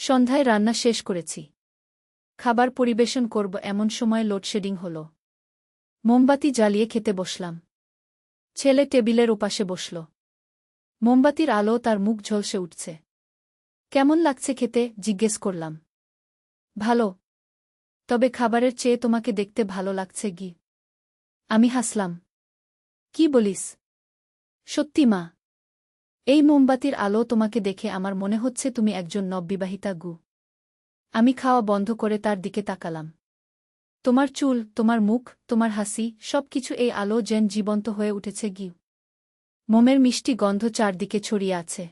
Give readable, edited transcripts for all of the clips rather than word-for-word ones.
সন্ধ্যায় রান্না শেষ করেছি। খাবার পরিবেশন করব এমন সময় লোডশেডিং হল। মোমবাতি জ্বালিয়ে খেতে বসলাম। ছেলে টেবিলের ওপাশে বসল। মোমবাতির আলো তার মুখ ঝলসে উঠছে। কেমন লাগছে খেতে জিজ্ঞেস করলাম। ভালো। তবে খাবারের চেয়ে তোমাকে দেখতে ভালো লাগছে গি। আমি হাসলাম। কি বলিস? সত্যি মা। এই মোমবাতির আলো তোমাকে দেখে আমার মনে হচ্ছে তুমি একজন নববিবাহিতা গু। আমি খাওয়া বন্ধ করে তার দিকে তাকালাম। তোমার চুল, তোমার মুখ, তোমার হাসি, সবকিছু এই আলো যেন জীবন্ত হয়ে উঠেছে গি। মোমের মিষ্টি গন্ধ চারদিকে ছড়িয়ে আছে।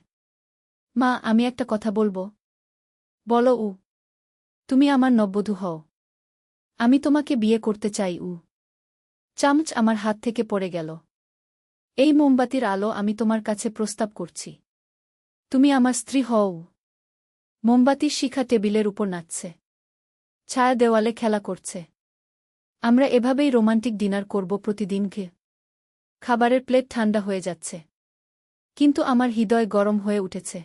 মা, আমি একটা কথা বলবো? বলো। তুমি আমার নববধূ হও। আমি তোমাকে বিয়ে করতে চাই। চামচ আমার হাত থেকে পড়ে গেল। এই মোমবাতির আলো আমি তোমার কাছে প্রস্তাব করছি। তুমি আমার স্ত্রী হও। মোমবাতির শিখা টেবিলের উপর নাচছে। ছায়া দেওয়ালে খেলা করছে। আমরা এভাবেই রোমান্টিক ডিনার করব প্রতিদিন। খাবারের প্লেট ঠান্ডা হয়ে যাচ্ছে। কিন্তু আমার হৃদয় গরম হয়ে উঠেছে।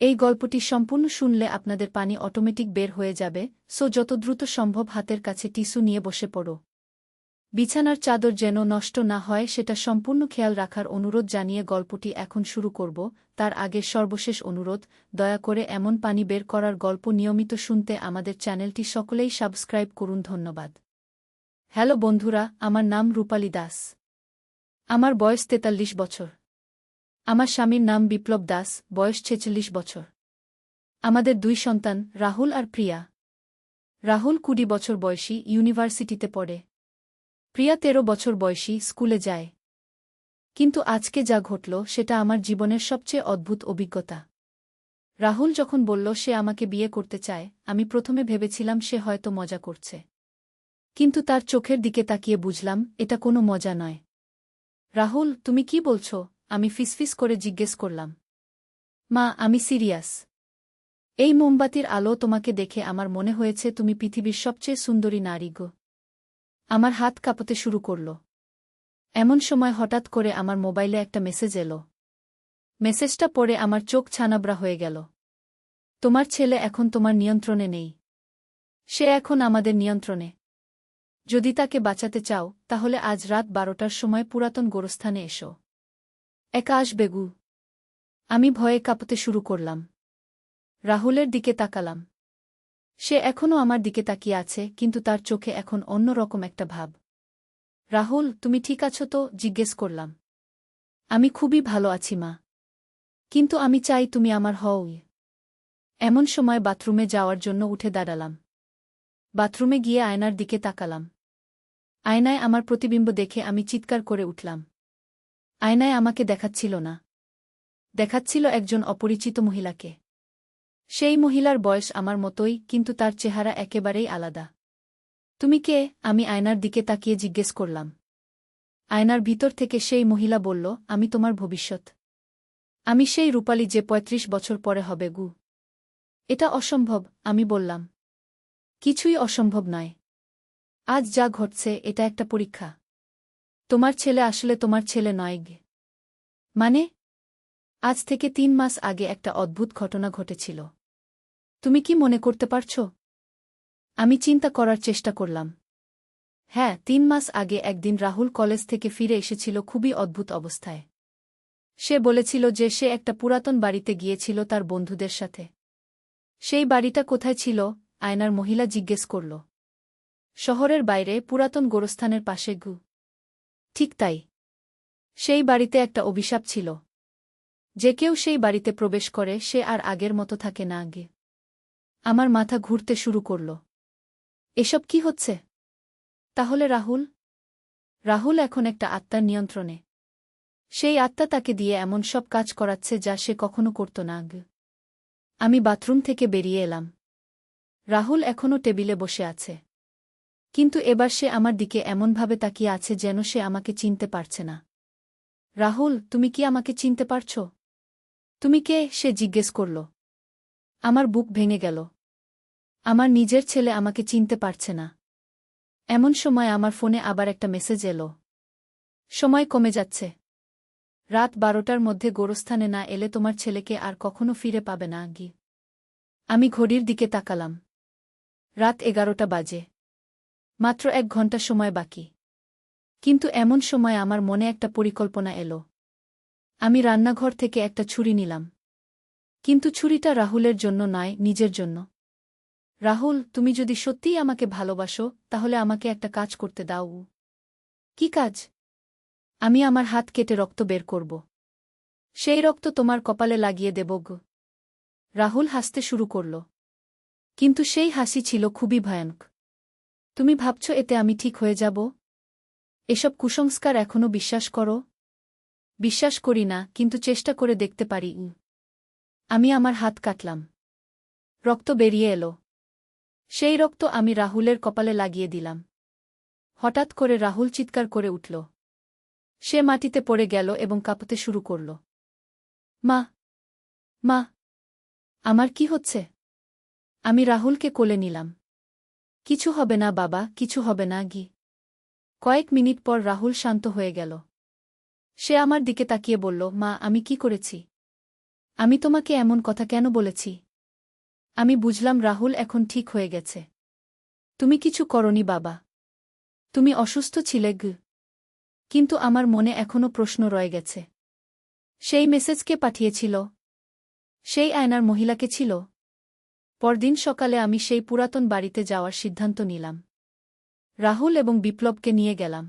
এই গল্পটি সম্পূর্ণ শুনলে আপনাদের পানি অটোমেটিক বের হয়ে যাবে, সো যত দ্রুত সম্ভব হাতের কাছে টিস্যু নিয়ে বসে পড়ো। বিছানার চাদর যেন নষ্ট না হয় সেটা সম্পূর্ণ খেয়াল রাখার অনুরোধ জানিয়ে গল্পটি এখন শুরু করব। তার আগে সর্বশেষ অনুরোধ, দয়া করে এমন পানি বের করার গল্প নিয়মিত শুনতে আমাদের চ্যানেলটি সকলেই সাবস্ক্রাইব করুন। ধন্যবাদ। হ্যালো বন্ধুরা, আমার নাম রূপালী দাস। আমার বয়স ৪৩ বছর। আমার স্বামীর নাম বিপ্লব দাস, বয়স ৪৬ বছর। আমাদের ২ সন্তান, রাহুল আর প্রিয়া। রাহুল ২০ বছর বয়সী, ইউনিভার্সিটিতে পড়ে। প্রিয়া ১৩ বছর বয়সী, স্কুলে যায়। কিন্তু আজকে যা ঘটল সেটা আমার জীবনের সবচেয়ে অদ্ভুত অভিজ্ঞতা। রাহুল যখন বলল সে আমাকে বিয়ে করতে চায়, আমি প্রথমে ভেবেছিলাম সে হয়তো মজা করছে। কিন্তু তার চোখের দিকে তাকিয়ে বুঝলাম এটা কোনো মজা নয়। রাহুল, তুমি কি বলছ? আমি ফিসফিস করে জিজ্ঞেস করলাম। মা, আমি সিরিয়াস। এই মোমবাতির আলো তোমাকে দেখে আমার মনে হয়েছে তুমি পৃথিবীর সবচেয়ে সুন্দরী নারী গো। আমার হাত কাঁপতে শুরু করল। এমন সময় হঠাৎ করে আমার মোবাইলে একটা মেসেজ এলো। মেসেজটা পড়ে আমার চোখ ছানাবড়া হয়ে গেল। তোমার ছেলে এখন তোমার নিয়ন্ত্রণে নেই। সে এখন আমাদের নিয়ন্ত্রণে। যদি তাকে বাঁচাতে চাও, তাহলে আজ রাত ১২টার সময় পুরাতন গোরস্থানে এসো। একা আসবে গু। আমি ভয়ে কাঁপতে শুরু করলাম। রাহুলের দিকে তাকালাম। সে এখনও আমার দিকে তাকিয়ে আছে, কিন্তু তার চোখে এখন অন্য রকম একটা ভাব। রাহুল, তুমি ঠিক আছো তো? জিজ্ঞেস করলাম। আমি খুবই ভালো আছি মা। কিন্তু আমি চাই তুমি আমার হও। এমন সময় বাথরুমে যাওয়ার জন্য উঠে দাঁড়ালাম। বাথরুমে গিয়ে আয়নার দিকে তাকালাম। আয়নায় আমার প্রতিবিম্ব দেখে আমি চিৎকার করে উঠলাম। আয়নায় আমাকে দেখাচ্ছিল না। দেখাচ্ছিল একজন অপরিচিত মহিলাকে। সেই মহিলার বয়স আমার মতোই, কিন্তু তার চেহারা একেবারেই আলাদা। তুমি কে? আমি আয়নার দিকে তাকিয়ে জিজ্ঞেস করলাম। আয়নার ভিতর থেকে সেই মহিলা বলল, আমি তোমার ভবিষ্যৎ। আমি সেই রূপালী যে ৩৫ বছর পরে হবে গু। এটা অসম্ভব, আমি বললাম। কিছুই অসম্ভব নয়। আজ যা ঘটছে এটা একটা পরীক্ষা। তোমার ছেলে আসলে তোমার ছেলে নয় গে। মানে? আজ থেকে ৩ মাস আগে একটা অদ্ভুত ঘটনা ঘটেছিল। তুমি কি মনে করতে পারছ? আমি চিন্তা করার চেষ্টা করলাম। হ্যাঁ, ৩ মাস আগে একদিন রাহুল কলেজ থেকে ফিরে এসেছিল খুবই অদ্ভুত অবস্থায়। সে বলেছিল যে সে একটা পুরাতন বাড়িতে গিয়েছিল তার বন্ধুদের সাথে। সেই বাড়িটা কোথায় ছিল? আয়নার মহিলা জিজ্ঞেস করল। শহরের বাইরে, পুরাতন গোরস্থানের পাশে গু। ঠিক তাই। সেই বাড়িতে একটা অভিশাপ ছিল। যে কেউ সেই বাড়িতে প্রবেশ করে সে আর আগের মতো থাকে না আগে। আমার মাথা ঘুরতে শুরু করল। এসব কি হচ্ছে? তাহলে রাহুল? রাহুল এখন একটা আত্মার নিয়ন্ত্রণে। সেই আত্মা তাকে দিয়ে এমন সব কাজ করাচ্ছে যা সে কখনো করত না আগে। আমি বাথরুম থেকে বেরিয়ে এলাম। রাহুল এখনও টেবিলে বসে আছে। কিন্তু এবার সে আমার দিকে এমনভাবে তাকিয়ে আছে যেন সে আমাকে চিনতে পারছে না। রাহুল, তুমি কি আমাকে চিনতে পারছ? তুমি কে? সে জিজ্ঞেস করল। আমার বুক ভেঙে গেল। আমার নিজের ছেলে আমাকে চিনতে পারছে না। এমন সময় আমার ফোনে আবার একটা মেসেজ এলো। সময় কমে যাচ্ছে। রাত ১২টার মধ্যে গোরস্থানে না এলে তোমার ছেলেকে আর কখনো ফিরে পাবে না গি। আমি ঘড়ির দিকে তাকালাম। রাত 11টা বাজে। মাত্র 1 ঘন্টা সময় বাকি। কিন্তু এমন সময় আমার মনে একটা পরিকল্পনা এলো। আমি রান্নাঘর থেকে একটা ছুরি নিলাম। কিন্তু ছুরিটা রাহুলের জন্য নয়, নিজের জন্য। রাহুল, তুমি যদি সত্যিই আমাকে ভালোবাসো, তাহলে আমাকে একটা কাজ করতে দাও। কি কাজ? আমি আমার হাত কেটে রক্ত বের করব। সেই রক্ত তোমার কপালে লাগিয়ে দেব গো। রাহুল হাসতে শুরু করল। কিন্তু সেই হাসি ছিল খুবই ভয়ানক। তুমি ভাবছ এতে আমি ঠিক হয়ে যাব? এসব কুসংস্কার এখনো বিশ্বাস করো? বিশ্বাস করি না, কিন্তু চেষ্টা করে দেখতে পারি। আমি আমার হাত কাটলাম। রক্ত বেরিয়ে এলো। সেই রক্ত আমি রাহুলের কপালে লাগিয়ে দিলাম। হঠাৎ করে রাহুল চিৎকার করে উঠল। সে মাটিতে পড়ে গেল এবং কাঁপতে শুরু করল। মা! মা! আমার কি হচ্ছে? আমি রাহুলকে কোলে নিলাম। কিছু হবে না বাবা, কিছু হবে না গি। কয়েক মিনিট পর রাহুল শান্ত হয়ে গেল। সে আমার দিকে তাকিয়ে বলল, মা, আমি কি করেছি? আমি তোমাকে এমন কথা কেন বলেছি? আমি বুঝলাম রাহুল এখন ঠিক হয়ে গেছে। তুমি কিছু করনি বাবা। তুমি অসুস্থ ছিলে গ। কিন্তু আমার মনে এখনো প্রশ্ন রয়ে গেছে। সেই মেসেজ কে পাঠিয়েছিল? সেই আয়নার মহিলাকে ছিল? পরদিন সকালে আমি সেই পুরাতন বাড়িতে যাওয়ার সিদ্ধান্ত নিলাম। রাহুল এবং বিপ্লবকে নিয়ে গেলাম।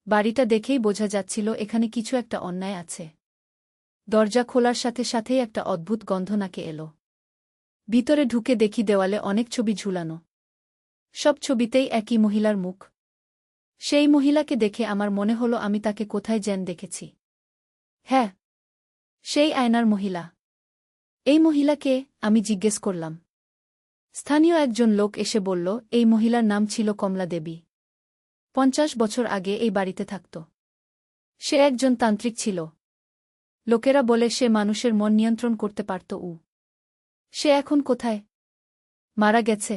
বাড়িটা দেখেই বোঝা যাচ্ছিল এখানে কিছু একটা অন্যায় আছে। দরজা খোলার সাথে সাথেই একটা অদ্ভুত গন্ধ নাকে এলো। ভিতরে ঢুকে দেখি দেওয়ালে অনেক ছবি ঝুলানো। সব ছবিতেই একই মহিলার মুখ। সেই মহিলাকে দেখে আমার মনে হলো আমি তাকে কোথায় যেন দেখেছি। হ্যাঁ, সেই আয়নার মহিলা। এই মহিলাকে? আমি জিজ্ঞেস করলাম। স্থানীয় একজন লোক এসে বলল, এই মহিলার নাম ছিল কমলা দেবী। 50 বছর আগে এই বাড়িতে থাকত। সে একজন তান্ত্রিক ছিল। লোকেরা বলে সে মানুষের মন নিয়ন্ত্রণ করতে পারত। সে এখন কোথায়? মারা গেছে।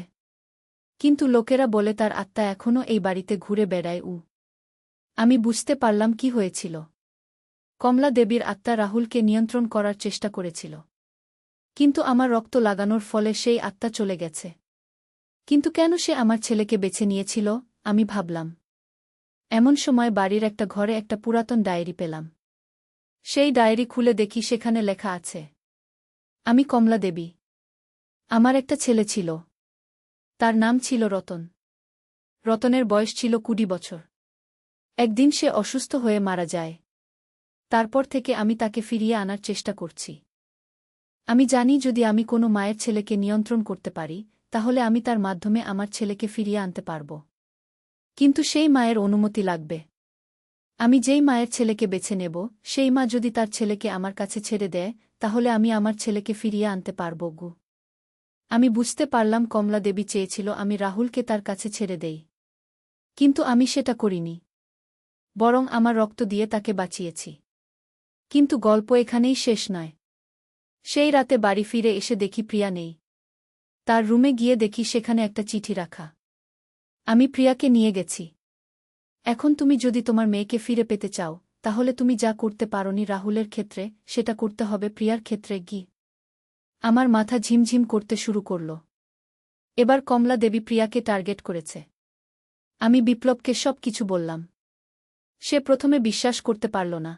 কিন্তু লোকেরা বলে তার আত্মা এখনও এই বাড়িতে ঘুরে বেড়ায়। আমি বুঝতে পারলাম কি হয়েছিল। কমলা দেবীর আত্মা রাহুলকে নিয়ন্ত্রণ করার চেষ্টা করেছিল। কিন্তু আমার রক্ত লাগানোর ফলে সেই আত্মা চলে গেছে। কিন্তু কেন সে আমার ছেলেকে বেছে নিয়েছিল? আমি ভাবলাম। এমন সময় বাড়ির একটা ঘরে একটা পুরাতন ডায়েরি পেলাম। সেই ডায়েরি খুলে দেখি সেখানে লেখা আছে, আমি কমলা দেবী। আমার একটা ছেলে ছিল। তার নাম ছিল রতন। রতনের বয়স ছিল 20 বছর। একদিন সে অসুস্থ হয়ে মারা যায়। তারপর থেকে আমি তাকে ফিরিয়ে আনার চেষ্টা করছি। আমি জানি যদি আমি কোনো মায়ের ছেলেকে নিয়ন্ত্রণ করতে পারি, তাহলে আমি তার মাধ্যমে আমার ছেলেকে ফিরিয়ে আনতে পারব। কিন্তু সেই মায়ের অনুমতি লাগবে। আমি যেই মায়ের ছেলেকে বেছে নেব, সেই মা যদি তার ছেলেকে আমার কাছে ছেড়ে দেয়, তাহলে আমি আমার ছেলেকে ফিরিয়ে আনতে পারব গো। আমি বুঝতে পারলাম কমলা দেবী চেয়েছিল আমি রাহুলকে তার কাছে ছেড়ে দেই। কিন্তু আমি সেটা করিনি। বরং আমার রক্ত দিয়ে তাকে বাঁচিয়েছি। কিন্তু গল্প এখানেই শেষ নয়। সেই রাতে বাড়ি ফিরে এসে দেখি প্রিয়া নেই। তার রুমে গিয়ে দেখি সেখানে একটা চিঠি রাখা। আমি প্রিয়াকে নিয়ে গেছি। এখন তুমি যদি তোমার মেয়েকে ফিরে পেতে চাও, তাহলে তুমি যা করতে পারোনি রাহুলের ক্ষেত্রে, সেটা করতে হবে প্রিয়ার ক্ষেত্রে গি। আমার মাথা ঝিমঝিম করতে শুরু করল। এবার কমলা দেবী প্রিয়াকে টার্গেট করেছে। আমি বিপ্লবকে সব কিছু বললাম। সে প্রথমে বিশ্বাস করতে পারল না।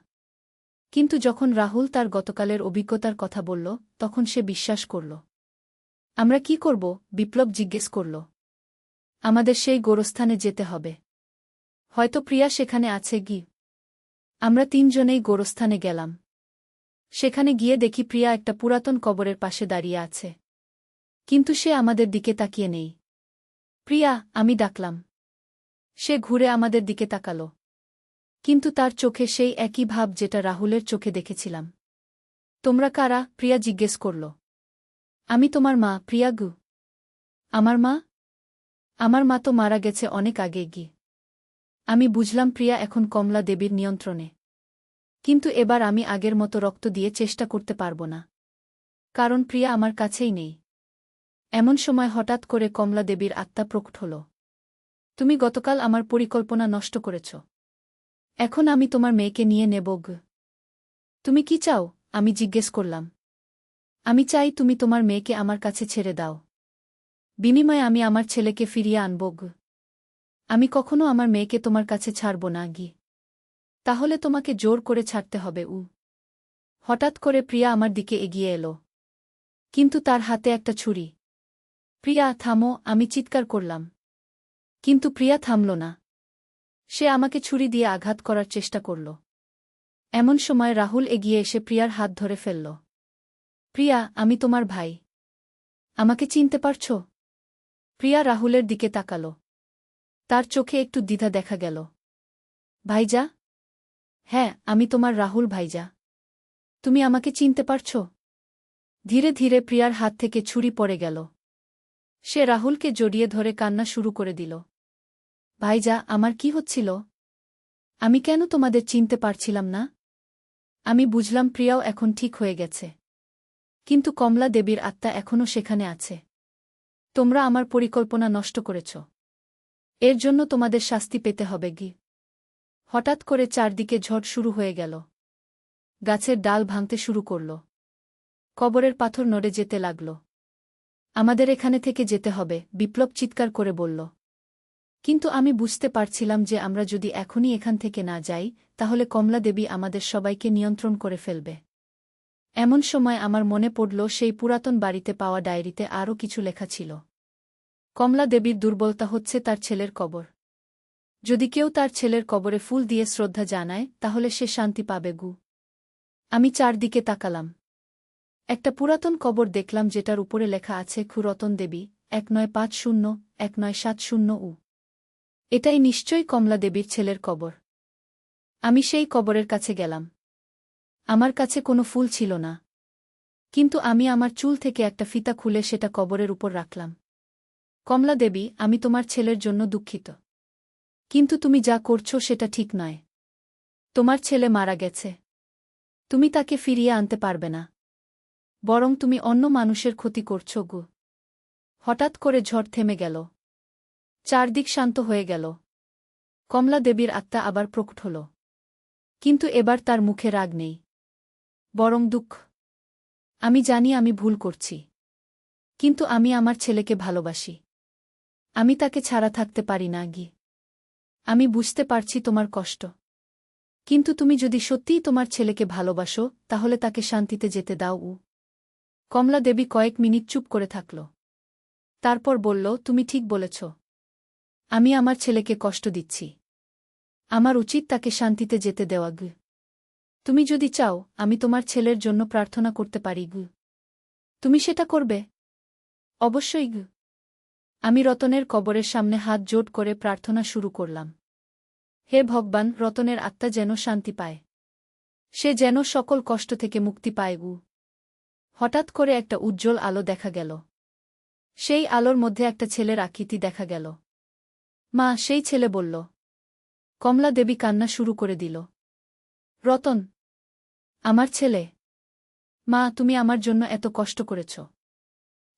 কিন্তু যখন রাহুল তার গতকালের অভিজ্ঞতার কথা বলল, তখন সে বিশ্বাস করল। আমরা কি করব? বিপ্লব জিজ্ঞেস করল। আমাদের সেই গোরস্থানে যেতে হবে। হয়তো প্রিয়া সেখানে আছে গি। আমরা 3 জনেই গোরস্থানে গেলাম। সেখানে গিয়ে দেখি প্রিয়া একটা পুরাতন কবরের পাশে দাঁড়িয়ে আছে। কিন্তু সে আমাদের দিকে তাকিয়ে নেই। প্রিয়া, আমি ডাকলাম। সে ঘুরে আমাদের দিকে তাকাল। কিন্তু তার চোখে সেই একই ভাব যেটা রাহুলের চোখে দেখেছিলাম। তোমরা কারা? প্রিয়া জিজ্ঞেস করল। আমি তোমার মা, প্রিয়া গু। আমার মা? আমার মা তো মারা গেছে অনেক আগে গি। আমি বুঝলাম প্রিয়া এখন কমলা দেবীর নিয়ন্ত্রণে। কিন্তু এবার আমি আগের মতো রক্ত দিয়ে চেষ্টা করতে পারব না। কারণ প্রিয়া আমার কাছেই নেই। এমন সময় হঠাৎ করে কমলা দেবীর আত্মা প্রকট হল। তুমি গতকাল আমার পরিকল্পনা নষ্ট করেছ। এখন আমি তোমার মেয়েকে নিয়ে নেব গ। তুমি কি চাও? আমি জিজ্ঞেস করলাম। আমি চাই তুমি তোমার মেয়েকে আমার কাছে ছেড়ে দাও। বিনিময়ে আমি আমার ছেলেকে ফিরিয়ে আনব গু। আমি কখনো আমার মেয়েকে তোমার কাছে ছাড়ব না গি। তাহলে তোমাকে জোর করে ছাড়তে হবে উ। হঠাৎ করে প্রিয়া আমার দিকে এগিয়ে এলো। কিন্তু তার হাতে একটা ছুরি। প্রিয়া থামো, আমি চিৎকার করলাম। কিন্তু প্রিয়া থামল না। সে আমাকে ছুরি দিয়ে আঘাত করার চেষ্টা করল। এমন সময় রাহুল এগিয়ে এসে প্রিয়ার হাত ধরে ফেলল। প্রিয়া, আমি তোমার ভাই। আমাকে চিনতে পারছ? প্রিয়া রাহুলের দিকে তাকাল। তার চোখে একটু দ্বিধা দেখা গেল। ভাইজা? হ্যাঁ, আমি তোমার রাহুল ভাইজা। তুমি আমাকে চিনতে পারছ? ধীরে ধীরে প্রিয়ার হাত থেকে ছুরি পড়ে গেল। সে রাহুলকে জড়িয়ে ধরে কান্না শুরু করে দিল। ভাইজা, আমার কি হচ্ছিল? আমি কেন তোমাদের চিনতে পারছিলাম না? আমি বুঝলাম প্রিয়াও এখন ঠিক হয়ে গেছে। কিন্তু কমলা দেবীর আত্মা এখনও সেখানে আছে। তোমরা আমার পরিকল্পনা নষ্ট করেছ। এর জন্য তোমাদের শাস্তি পেতে হবে গি। হঠাৎ করে চারদিকে ঝড় শুরু হয়ে গেল। গাছের ডাল ভাঙতে শুরু করল। কবরের পাথর নড়ে যেতে লাগল। আমাদের এখানে থেকে যেতে হবে, বিপ্লব চিৎকার করে বলল। কিন্তু আমি বুঝতে পারছিলাম যে আমরা যদি এখনই এখান থেকে না যাই, তাহলে কমলা দেবী আমাদের সবাইকে নিয়ন্ত্রণ করে ফেলবে। এমন সময় আমার মনে পড়ল সেই পুরাতন বাড়িতে পাওয়া ডায়েরিতে আরও কিছু লেখা ছিল। কমলা দেবীর দুর্বলতা হচ্ছে তার ছেলের কবর। যদি কেউ তার ছেলের কবরে ফুল দিয়ে শ্রদ্ধা জানায়, তাহলে সে শান্তি পাবে গু। আমি চারদিকে তাকালাম। একটা পুরাতন কবর দেখলাম যেটার উপরে লেখা আছে রতন দেবী 1950-1970 এটাই নিশ্চয়ই কমলা দেবীর ছেলের কবর। আমি সেই কবরের কাছে গেলাম। আমার কাছে কোনো ফুল ছিল না। কিন্তু আমি আমার চুল থেকে একটা ফিতা খুলে সেটা কবরের উপর রাখলাম। কমলা দেবী, আমি তোমার ছেলের জন্য দুঃখিত। কিন্তু তুমি যা করছো সেটা ঠিক নয়। তোমার ছেলে মারা গেছে। তুমি তাকে ফিরিয়ে আনতে পারবে না। বরং তুমি অন্য মানুষের ক্ষতি করছো গু। হঠাৎ করে ঝড় থেমে গেল। চারদিক শান্ত হয়ে গেল। কমলা দেবীর আত্মা আবার প্রকট হল। কিন্তু এবার তার মুখে রাগ নেই, বরং দুঃখ। আমি জানি আমি ভুল করছি। কিন্তু আমি আমার ছেলেকে ভালোবাসি। আমি তাকে ছাড়া থাকতে পারি না গি। আমি বুঝতে পারছি তোমার কষ্ট। কিন্তু তুমি যদি সত্যিই তোমার ছেলেকে ভালোবাসো, তাহলে তাকে শান্তিতে যেতে দাও উ। কমলা দেবী কয়েক মিনিট চুপ করে থাকল। তারপর বলল, তুমি ঠিক বলেছ। আমি আমার ছেলেকে কষ্ট দিচ্ছি। আমার উচিত তাকে শান্তিতে যেতে দেওয়া গু। তুমি যদি চাও, আমি তোমার ছেলের জন্য প্রার্থনা করতে পারি গু। তুমি সেটা করবে? অবশ্যই গু। আমি রতনের কবরের সামনে হাত জোট করে প্রার্থনা শুরু করলাম। হে ভগবান, রতনের আত্মা যেন শান্তি পায়। সে যেন সকল কষ্ট থেকে মুক্তি পায় গু। হঠাৎ করে একটা উজ্জ্বল আলো দেখা গেল। সেই আলোর মধ্যে একটা ছেলের আকৃতি দেখা গেল। মা, সেই ছেলে বলল। কমলা দেবী কান্না শুরু করে দিল। রতন, আমার ছেলে। মা, তুমি আমার জন্য এত কষ্ট করেছ।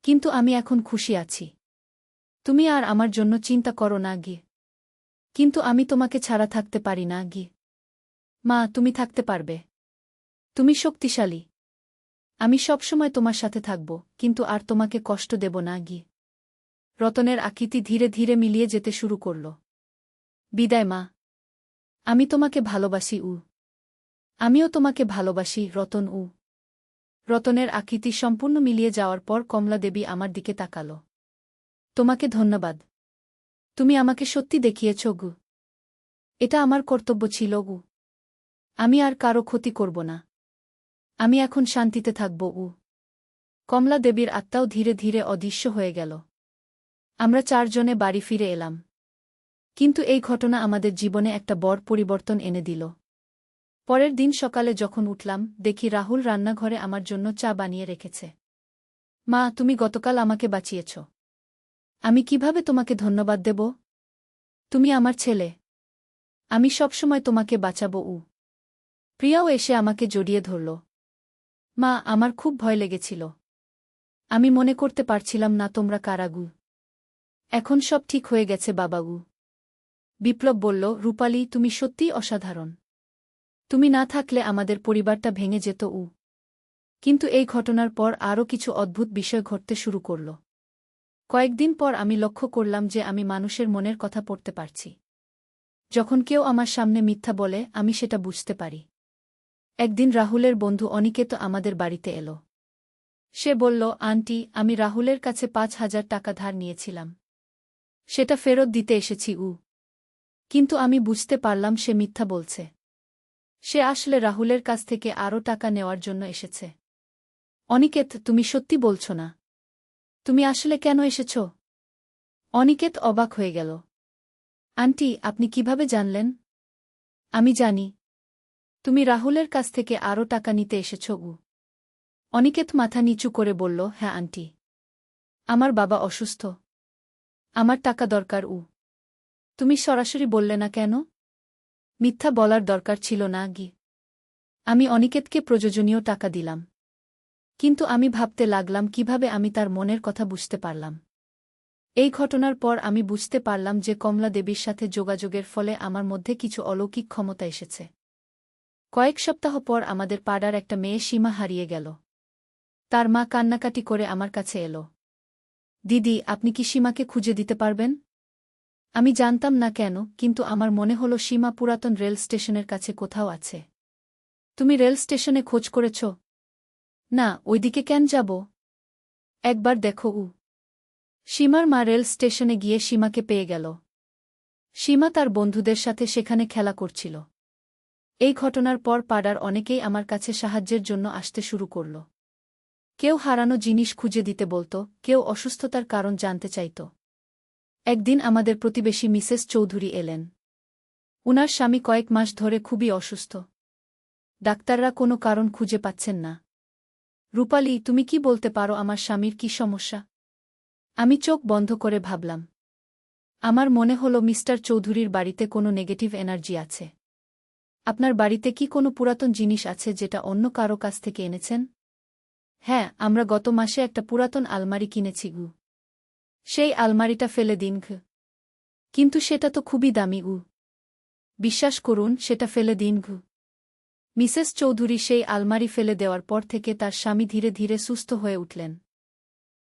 কিন্তু আমি এখন খুশি আছি। তুমি আর আমার জন্য চিন্তা করো না গি। কিন্তু আমি তোমাকে ছাড়া থাকতে পারি না গি। মা, তুমি থাকতে পারবে। তুমি শক্তিশালী। আমি সবসময় তোমার সাথে থাকব, কিন্তু আর তোমাকে কষ্ট দেব না গি। রতনের আকৃতি ধীরে ধীরে মিলিয়ে যেতে শুরু করল। বিদায় মা। আমি তোমাকে ভালোবাসি উ। আমিও তোমাকে ভালোবাসি রতন উ। রতনের আকৃতি সম্পূর্ণ মিলিয়ে যাওয়ার পর কমলা দেবী আমার দিকে তাকাল। তোমাকে ধন্যবাদ। তুমি আমাকে সত্যি দেখিয়েছ গু। এটা আমার কর্তব্য ছিল গু। আমি আর কারো ক্ষতি করব না। আমি এখন শান্তিতে থাকব উ। কমলা দেবীর আত্মাও ধীরে ধীরে অদৃশ্য হয়ে গেল। আমরা চারজনে বাড়ি ফিরে এলাম। কিন্তু এই ঘটনা আমাদের জীবনে একটা বড় পরিবর্তন এনে দিল। পরের দিন সকালে যখন উঠলাম, দেখি রাহুল রান্নাঘরে আমার জন্য চা বানিয়ে রেখেছে। মা, তুমি গতকাল আমাকে বাঁচিয়েছ। আমি কিভাবে তোমাকে ধন্যবাদ দেব? তুমি আমার ছেলে। আমি সবসময় তোমাকে বাঁচাবো উ। প্রিয়াও এসে আমাকে জড়িয়ে ধরল। মা, আমার খুব ভয় লেগেছিল। আমি মনে করতে পারছিলাম না তোমরা কারাগু। এখন সব ঠিক হয়ে গেছে বাবাগু। বিপ্লব বলল, রূপালী, তুমি সত্যিই অসাধারণ। তুমি না থাকলে আমাদের পরিবারটা ভেঙে যেত উ। কিন্তু এই ঘটনার পর আরও কিছু অদ্ভুত বিষয় ঘটতে শুরু করল। কয়েকদিন পর আমি লক্ষ্য করলাম যে আমি মানুষের মনের কথা পড়তে পারছি। যখন কেউ আমার সামনে মিথ্যা বলে আমি সেটা বুঝতে পারি। একদিন রাহুলের বন্ধু অনিকেত আমাদের বাড়িতে এলো। সে বলল, আন্টি, আমি রাহুলের কাছে ৫,০০০ টাকা ধার নিয়েছিলাম। সেটা ফেরত দিতে এসেছি। কিন্তু আমি বুঝতে পারলাম সে মিথ্যা বলছে। সে আসলে রাহুলের কাছ থেকে আরও টাকা নেওয়ার জন্য এসেছে। অনিকেত, তুমি সত্যি বলছ না? তুমি আসলে কেন এসেছ? অনিকেত অবাক হয়ে গেল। আন্টি, আপনি কিভাবে জানলেন? আমি জানি। তুমি রাহুলের কাছ থেকে আরও টাকা নিতে এসেছ। অনিকেত মাথা নিচু করে বলল, হ্যাঁ আন্টি। আমার বাবা অসুস্থ। আমার টাকা দরকার। তুমি সরাসরি বললে না কেন? মিথ্যা বলার দরকার ছিল না। আমি অনিকেতকে প্রয়োজনীয় টাকা দিলাম। কিন্তু আমি ভাবতে লাগলাম কিভাবে আমি তার মনের কথা বুঝতে পারলাম। এই ঘটনার পর আমি বুঝতে পারলাম যে কমলা দেবীর সাথে যোগাযোগের ফলে আমার মধ্যে কিছু অলৌকিক ক্ষমতা এসেছে। কয়েক সপ্তাহ পর আমাদের পাড়ার একটা মেয়ে সীমা হারিয়ে গেল। তার মা কান্নাকাটি করে আমার কাছে এলো। দিদি, আপনি কি সীমাকে খুঁজে দিতে পারবেন? আমি জানতাম না কেন, কিন্তু আমার মনে হলো সীমা পুরাতন রেল স্টেশনের কাছে কোথাও আছে। তুমি রেল স্টেশনে খোঁজ করেছ? না, ওইদিকে কেন যাব? একবার দেখো। সীমার মা রেল স্টেশনে গিয়ে সীমাকে পেয়ে গেল। সীমা তার বন্ধুদের সাথে সেখানে খেলা করছিল। এই ঘটনার পর পাড়ার অনেকেই আমার কাছে সাহায্যের জন্য আসতে শুরু করল। কেউ হারানো জিনিস খুঁজে দিতে বলত, কেউ অসুস্থতার কারণ জানতে চাইত। একদিন আমাদের প্রতিবেশী মিসেস চৌধুরী এলেন। উনার স্বামী কয়েক মাস ধরে খুবই অসুস্থ। ডাক্তাররা কোনো কারণ খুঁজে পাচ্ছেন না। রূপালী, তুমি কি বলতে পারো আমার স্বামীর কি সমস্যা? আমি চোখ বন্ধ করে ভাবলাম। আমার মনে হলো মিস্টার চৌধুরীর বাড়িতে কোনো নেগেটিভ এনার্জি আছে। আপনার বাড়িতে কি কোনো পুরাতন জিনিস আছে যেটা অন্য কারো কাছ থেকে এনেছেন? হ্যাঁ, আমরা গত মাসে একটা পুরাতন আলমারি কিনেছি। সেই আলমারিটা ফেলে দিন। কিন্তু সেটা তো খুবই দামি। বিশ্বাস করুন, সেটা ফেলে দিন। মিসেস চৌধুরী সেই আলমারি ফেলে দেওয়ার পর থেকে তার স্বামী ধীরে ধীরে সুস্থ হয়ে উঠলেন।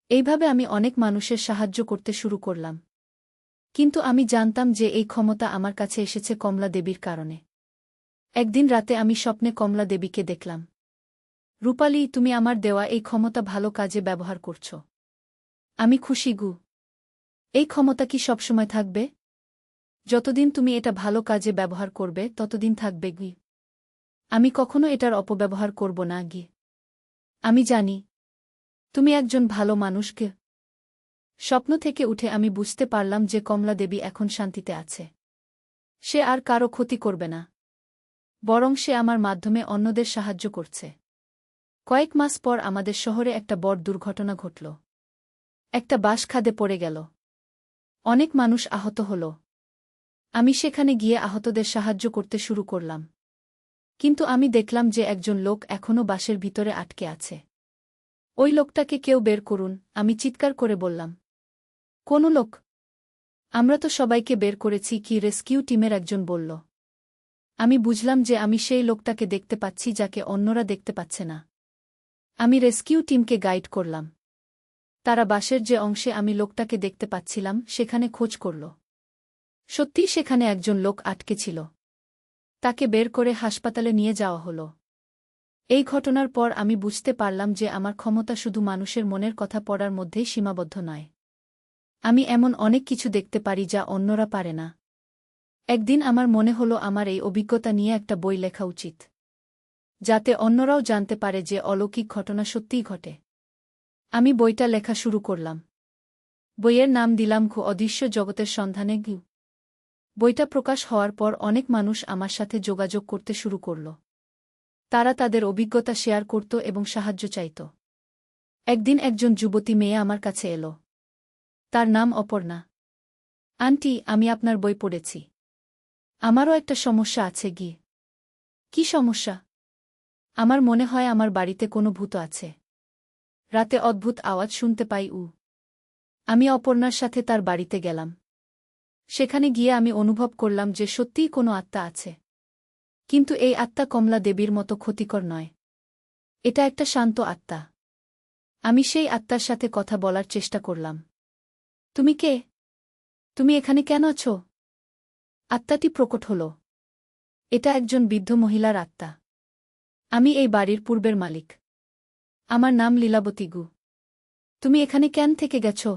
এইভাবে আমি অনেক মানুষের সাহায্য করতে শুরু করলাম। কিন্তু আমি জানতাম যে এই ক্ষমতা আমার কাছে এসেছে কমলা দেবীর কারণে। একদিন রাতে আমি স্বপ্নে কমলা দেবীকে দেখলাম। রূপালী, তুমি আমার দেওয়া এই ক্ষমতা ভালো কাজে ব্যবহার করছ। আমি খুশি। এই ক্ষমতা কি সবসময় থাকবে? যতদিন তুমি এটা ভালো কাজে ব্যবহার করবে ততদিন থাকবে। আমি কখনো এটার অপব্যবহার করব না। আমি জানি তুমি একজন ভালো মানুষকে। স্বপ্ন থেকে উঠে আমি বুঝতে পারলাম যে কমলা দেবী এখন শান্তিতে আছে। সে আর কারো ক্ষতি করবে না, বরং সে আমার মাধ্যমে অন্যদের সাহায্য করছে। কয়েক মাস পর আমাদের শহরে একটা বড় দুর্ঘটনা ঘটল। একটা বাস খাদে পড়ে গেল। অনেক মানুষ আহত হল। আমি সেখানে গিয়ে আহতদের সাহায্য করতে শুরু করলাম। কিন্তু আমি দেখলাম যে একজন লোক এখনও বাসের ভিতরে আটকে আছে। ওই লোকটাকে কেউ বের করুন, আমি চিৎকার করে বললাম। কোন লোক? আমরা তো সবাইকে বের করেছি। কি রেস্কিউ টিমের একজন বলল। আমি বুঝলাম যে আমি সেই লোকটাকে দেখতে পাচ্ছি যাকে অন্যরা দেখতে পাচ্ছে না। আমি রেস্কিউ টিমকে গাইড করলাম। তারা বাসের যে অংশে আমি লোকটাকে দেখতে পাচ্ছিলাম সেখানে খোঁজ করল। সত্যিই সেখানে একজন লোক আটকে ছিল। তাকে বের করে হাসপাতালে নিয়ে যাওয়া হলো। এই ঘটনার পর আমি বুঝতে পারলাম যে আমার ক্ষমতা শুধু মানুষের মনের কথা পড়ার মধ্যেই সীমাবদ্ধ নয়। আমি এমন অনেক কিছু দেখতে পারি যা অন্যরা পারে না। একদিন আমার মনে হলো আমার এই অভিজ্ঞতা নিয়ে একটা বই লেখা উচিত, যাতে অন্যরাও জানতে পারে যে অলৌকিক ঘটনা সত্যিই ঘটে। আমি বইটা লেখা শুরু করলাম। বইয়ের নাম দিলাম অদৃশ্য জগতের সন্ধানে। বইটা প্রকাশ হওয়ার পর অনেক মানুষ আমার সাথে যোগাযোগ করতে শুরু করল। তারা তাদের অভিজ্ঞতা শেয়ার করত এবং সাহায্য চাইত। একদিন একজন যুবতী মেয়ে আমার কাছে এলো। তার নাম অপর্ণা। আন্টি, আমি আপনার বই পড়েছি। আমারও একটা সমস্যা আছে। কি সমস্যা? আমার মনে হয় আমার বাড়িতে কোনো ভূত আছে। রাতে অদ্ভুত আওয়াজ শুনতে পাই। আমি অপর্ণার সাথে তার বাড়িতে গেলাম। সেখানে গিয়ে আমি অনুভব করলাম যে সত্যিই কোনো আত্মা আছে। কিন্তু এই আত্মা কমলা দেবীর মতো ক্ষতিকর নয়। এটা একটা শান্ত আত্মা। আমি সেই আত্মার সাথে কথা বলার চেষ্টা করলাম। তুমি কে? তুমি এখানে কেন আছো? আত্মাটি প্রকট হল। এটা একজন বৃদ্ধ মহিলার আত্মা। আমি এই বাড়ির পূর্বের মালিক। আমার নাম লীলাবতী গু। তুমি এখানে কেন থেকে গেছ?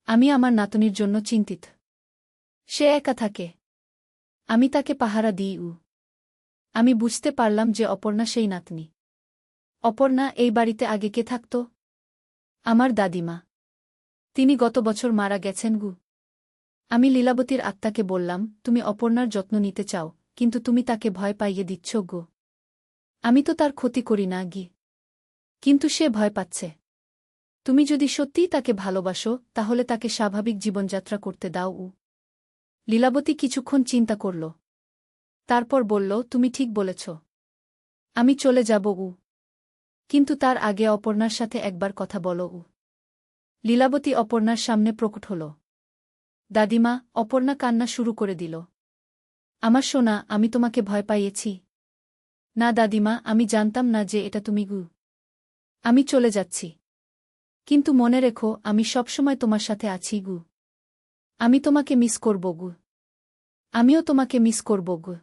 আমি আমার নাতনির জন্য চিন্তিত। সে একা থাকে। আমি তাকে পাহারা দিই। আমি বুঝতে পারলাম যে অপর্ণা সেই নাতনি। অপর্ণা, এই বাড়িতে আগে কে থাকত? আমার দাদিমা। তিনি গত বছর মারা গেছেন গু। আমি লীলাবতীর আত্মাকে বললাম, তুমি অপর্ণার যত্ন নিতে চাও, কিন্তু তুমি তাকে ভয় পাইয়ে দিচ্ছ গো। আমি তো তার ক্ষতি করি না গি। কিন্তু সে ভয় পাচ্ছে। তুমি যদি সত্যিই তাকে ভালোবাসো, তাহলে তাকে স্বাভাবিক জীবনযাত্রা করতে দাও। লীলাবতী কিছুক্ষণ চিন্তা করল। তারপর বলল, তুমি ঠিক বলেছ। আমি চলে যাব। কিন্তু তার আগে অপর্ণার সাথে একবার কথা বলো। লীলাবতী অপর্ণার সামনে প্রকট হল। দাদিমা। অপর্ণা কান্না শুরু করে দিল। আমার সোনা, আমি তোমাকে ভয় পাইয়েছি। না দাদিমা, আমি জানতাম না যে এটা তুমি গু। আমি চলে যাচ্ছি। কিন্তু মনে রেখো, আমি সবসময় তোমার সাথে আছি গু। আমি তোমাকে মিস করব গু। আমিও তোমাকে মিস করব গু।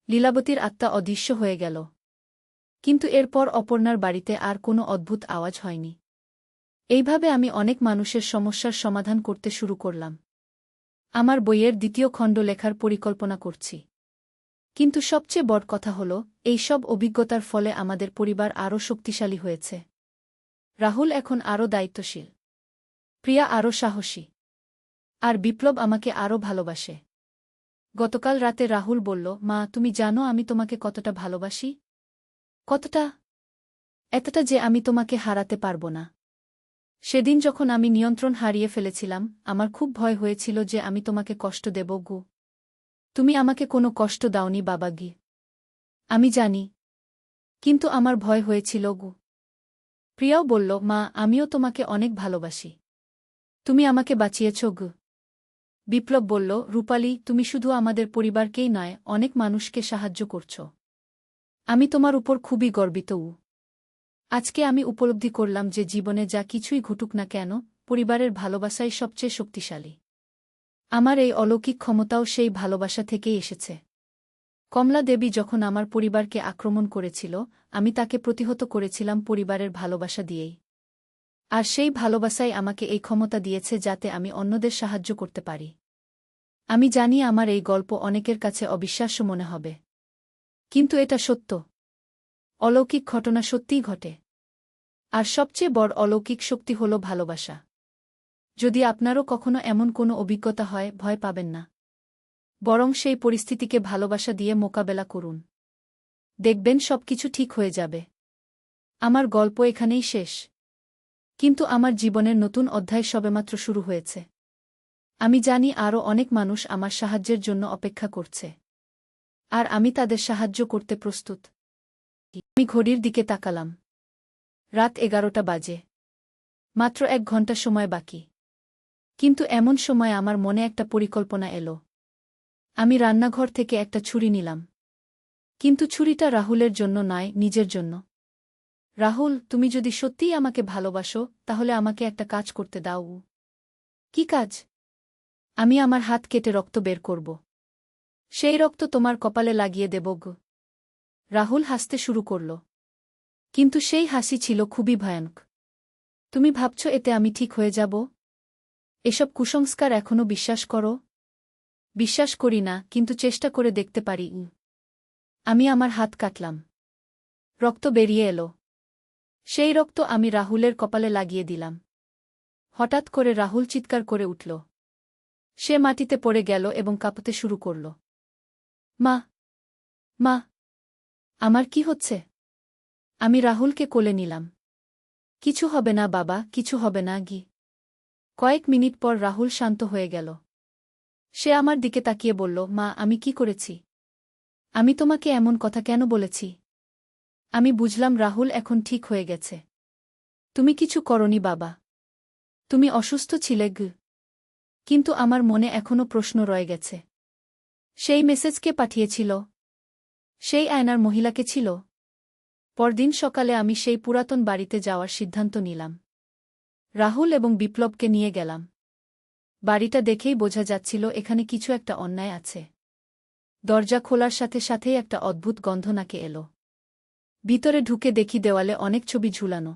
লীলাবতীর আত্মা অদৃশ্য হয়ে গেল। কিন্তু এরপর অপর্ণার বাড়িতে আর কোনো অদ্ভুত আওয়াজ হয়নি। এইভাবে আমি অনেক মানুষের সমস্যার সমাধান করতে শুরু করলাম। আমার বইয়ের দ্বিতীয় খণ্ড লেখার পরিকল্পনা করছি। কিন্তু সবচেয়ে বড় কথা হল, এই সব অভিজ্ঞতার ফলে আমাদের পরিবার আরও শক্তিশালী হয়েছে। রাহুল এখন আরও দায়িত্বশীল। প্রিয়া আরও সাহসী। আর বিপ্লব আমাকে আরও ভালোবাসে। গতকাল রাতে রাহুল বলল, মা, তুমি জানো আমি তোমাকে কতটা ভালোবাসি? কতটা? এতটা যে আমি তোমাকে হারাতে পারব না। সেদিন যখন আমি নিয়ন্ত্রণ হারিয়ে ফেলেছিলাম, আমার খুব ভয় হয়েছিল যে আমি তোমাকে কষ্ট দেব গু। তুমি আমাকে কোনো কষ্ট দাওনি বাবা গি। আমি জানি। কিন্তু আমার ভয় হয়েছিল গু। প্রিয়াও বলল, মা, আমিও তোমাকে অনেক ভালোবাসি। তুমি আমাকে বাঁচিয়েছ গু। বিপ্লব বলল, রূপালী, তুমি শুধু আমাদের পরিবারকেই নয়, অনেক মানুষকে সাহায্য করছ। আমি তোমার উপর খুবই গর্বিত। আজকে আমি উপলব্ধি করলাম যে জীবনে যা কিছুই ঘটুক না কেন, পরিবারের ভালোবাসাই সবচেয়ে শক্তিশালী। আমার এই অলৌকিক ক্ষমতাও সেই ভালোবাসা থেকেই এসেছে। কমলা দেবী যখন আমার পরিবারকে আক্রমণ করেছিল, আমি তাকে প্রতিহত করেছিলাম পরিবারের ভালোবাসা দিয়েই। আর সেই ভালোবাসাই আমাকে এই ক্ষমতা দিয়েছে যাতে আমি অন্যদের সাহায্য করতে পারি। আমি জানি আমার এই গল্প অনেকের কাছে অবিশ্বাস্য মনে হবে। কিন্তু এটা সত্য। অলৌকিক ঘটনা সত্যিই ঘটে। আর সবচেয়ে বড় অলৌকিক শক্তি হল ভালোবাসা। যদি আপনারও কখনো এমন কোনো অভিজ্ঞতা হয়, ভয় পাবেন না। বরং সেই পরিস্থিতিকে ভালোবাসা দিয়ে মোকাবেলা করুন। দেখবেন সবকিছু ঠিক হয়ে যাবে। আমার গল্প এখানেই শেষ। কিন্তু আমার জীবনের নতুন অধ্যায় সবেমাত্র শুরু হয়েছে। আমি জানি আরও অনেক মানুষ আমার সাহায্যের জন্য অপেক্ষা করছে। আর আমি তাদের সাহায্য করতে প্রস্তুত। আমি ঘড়ির দিকে তাকালাম। রাত 11টা বাজে। মাত্র 1 ঘন্টা সময় বাকি। কিন্তু এমন সময় আমার মনে একটা পরিকল্পনা এলো। আমি রান্নাঘর থেকে একটা ছুরি নিলাম। কিন্তু ছুরিটা রাহুলের জন্য নয়, নিজের জন্য। রাহুল, তুমি যদি সত্যিই আমাকে ভালোবাসো, তাহলে আমাকে একটা কাজ করতে দাও। কি কাজ? আমি আমার হাত কেটে রক্ত বের করব। সেই রক্ত তোমার কপালে লাগিয়ে দেব গো। রাহুল হাসতে শুরু করল। কিন্তু সেই হাসি ছিল খুবই ভয়ানক। তুমি ভাবছ এতে আমি ঠিক হয়ে যাব? এসব কুসংস্কার এখনো বিশ্বাস করো? বিশ্বাস করি না, কিন্তু চেষ্টা করে দেখতে পারি। আমি আমার হাত কাটলাম। রক্ত বেরিয়ে এলো। সেই রক্ত আমি রাহুলের কপালে লাগিয়ে দিলাম। হঠাৎ করে রাহুল চিৎকার করে উঠল। সে মাটিতে পড়ে গেল এবং কাঁপতে শুরু করল। মা! মা! আমার কি হচ্ছে? আমি রাহুলকে কোলে নিলাম। কিছু হবে না বাবা, কিছু হবে না গি। কয়েক মিনিট পর রাহুল শান্ত হয়ে গেল। সে আমার দিকে তাকিয়ে বলল, মা, আমি কি করেছি? আমি তোমাকে এমন কথা কেন বলেছি? আমি বুঝলাম রাহুল এখন ঠিক হয়ে গেছে। তুমি কিছু করনি বাবা। তুমি অসুস্থ ছিলে গু। কিন্তু আমার মনে এখনো প্রশ্ন রয়ে গেছে। সেই মেসেজ কে পাঠিয়েছিল? সেই আয়নার মহিলাকে ছিল? পরদিন সকালে আমি সেই পুরাতন বাড়িতে যাওয়ার সিদ্ধান্ত নিলাম। রাহুল এবং বিপ্লবকে নিয়ে গেলাম। বাড়িটা দেখেই বোঝা যাচ্ছিল এখানে কিছু একটা অন্যায় আছে। দরজা খোলার সাথে সাথেই একটা অদ্ভুত গন্ধ নাকে এলো। ভিতরে ঢুকে দেখি দেওয়ালে অনেক ছবি ঝুলানো।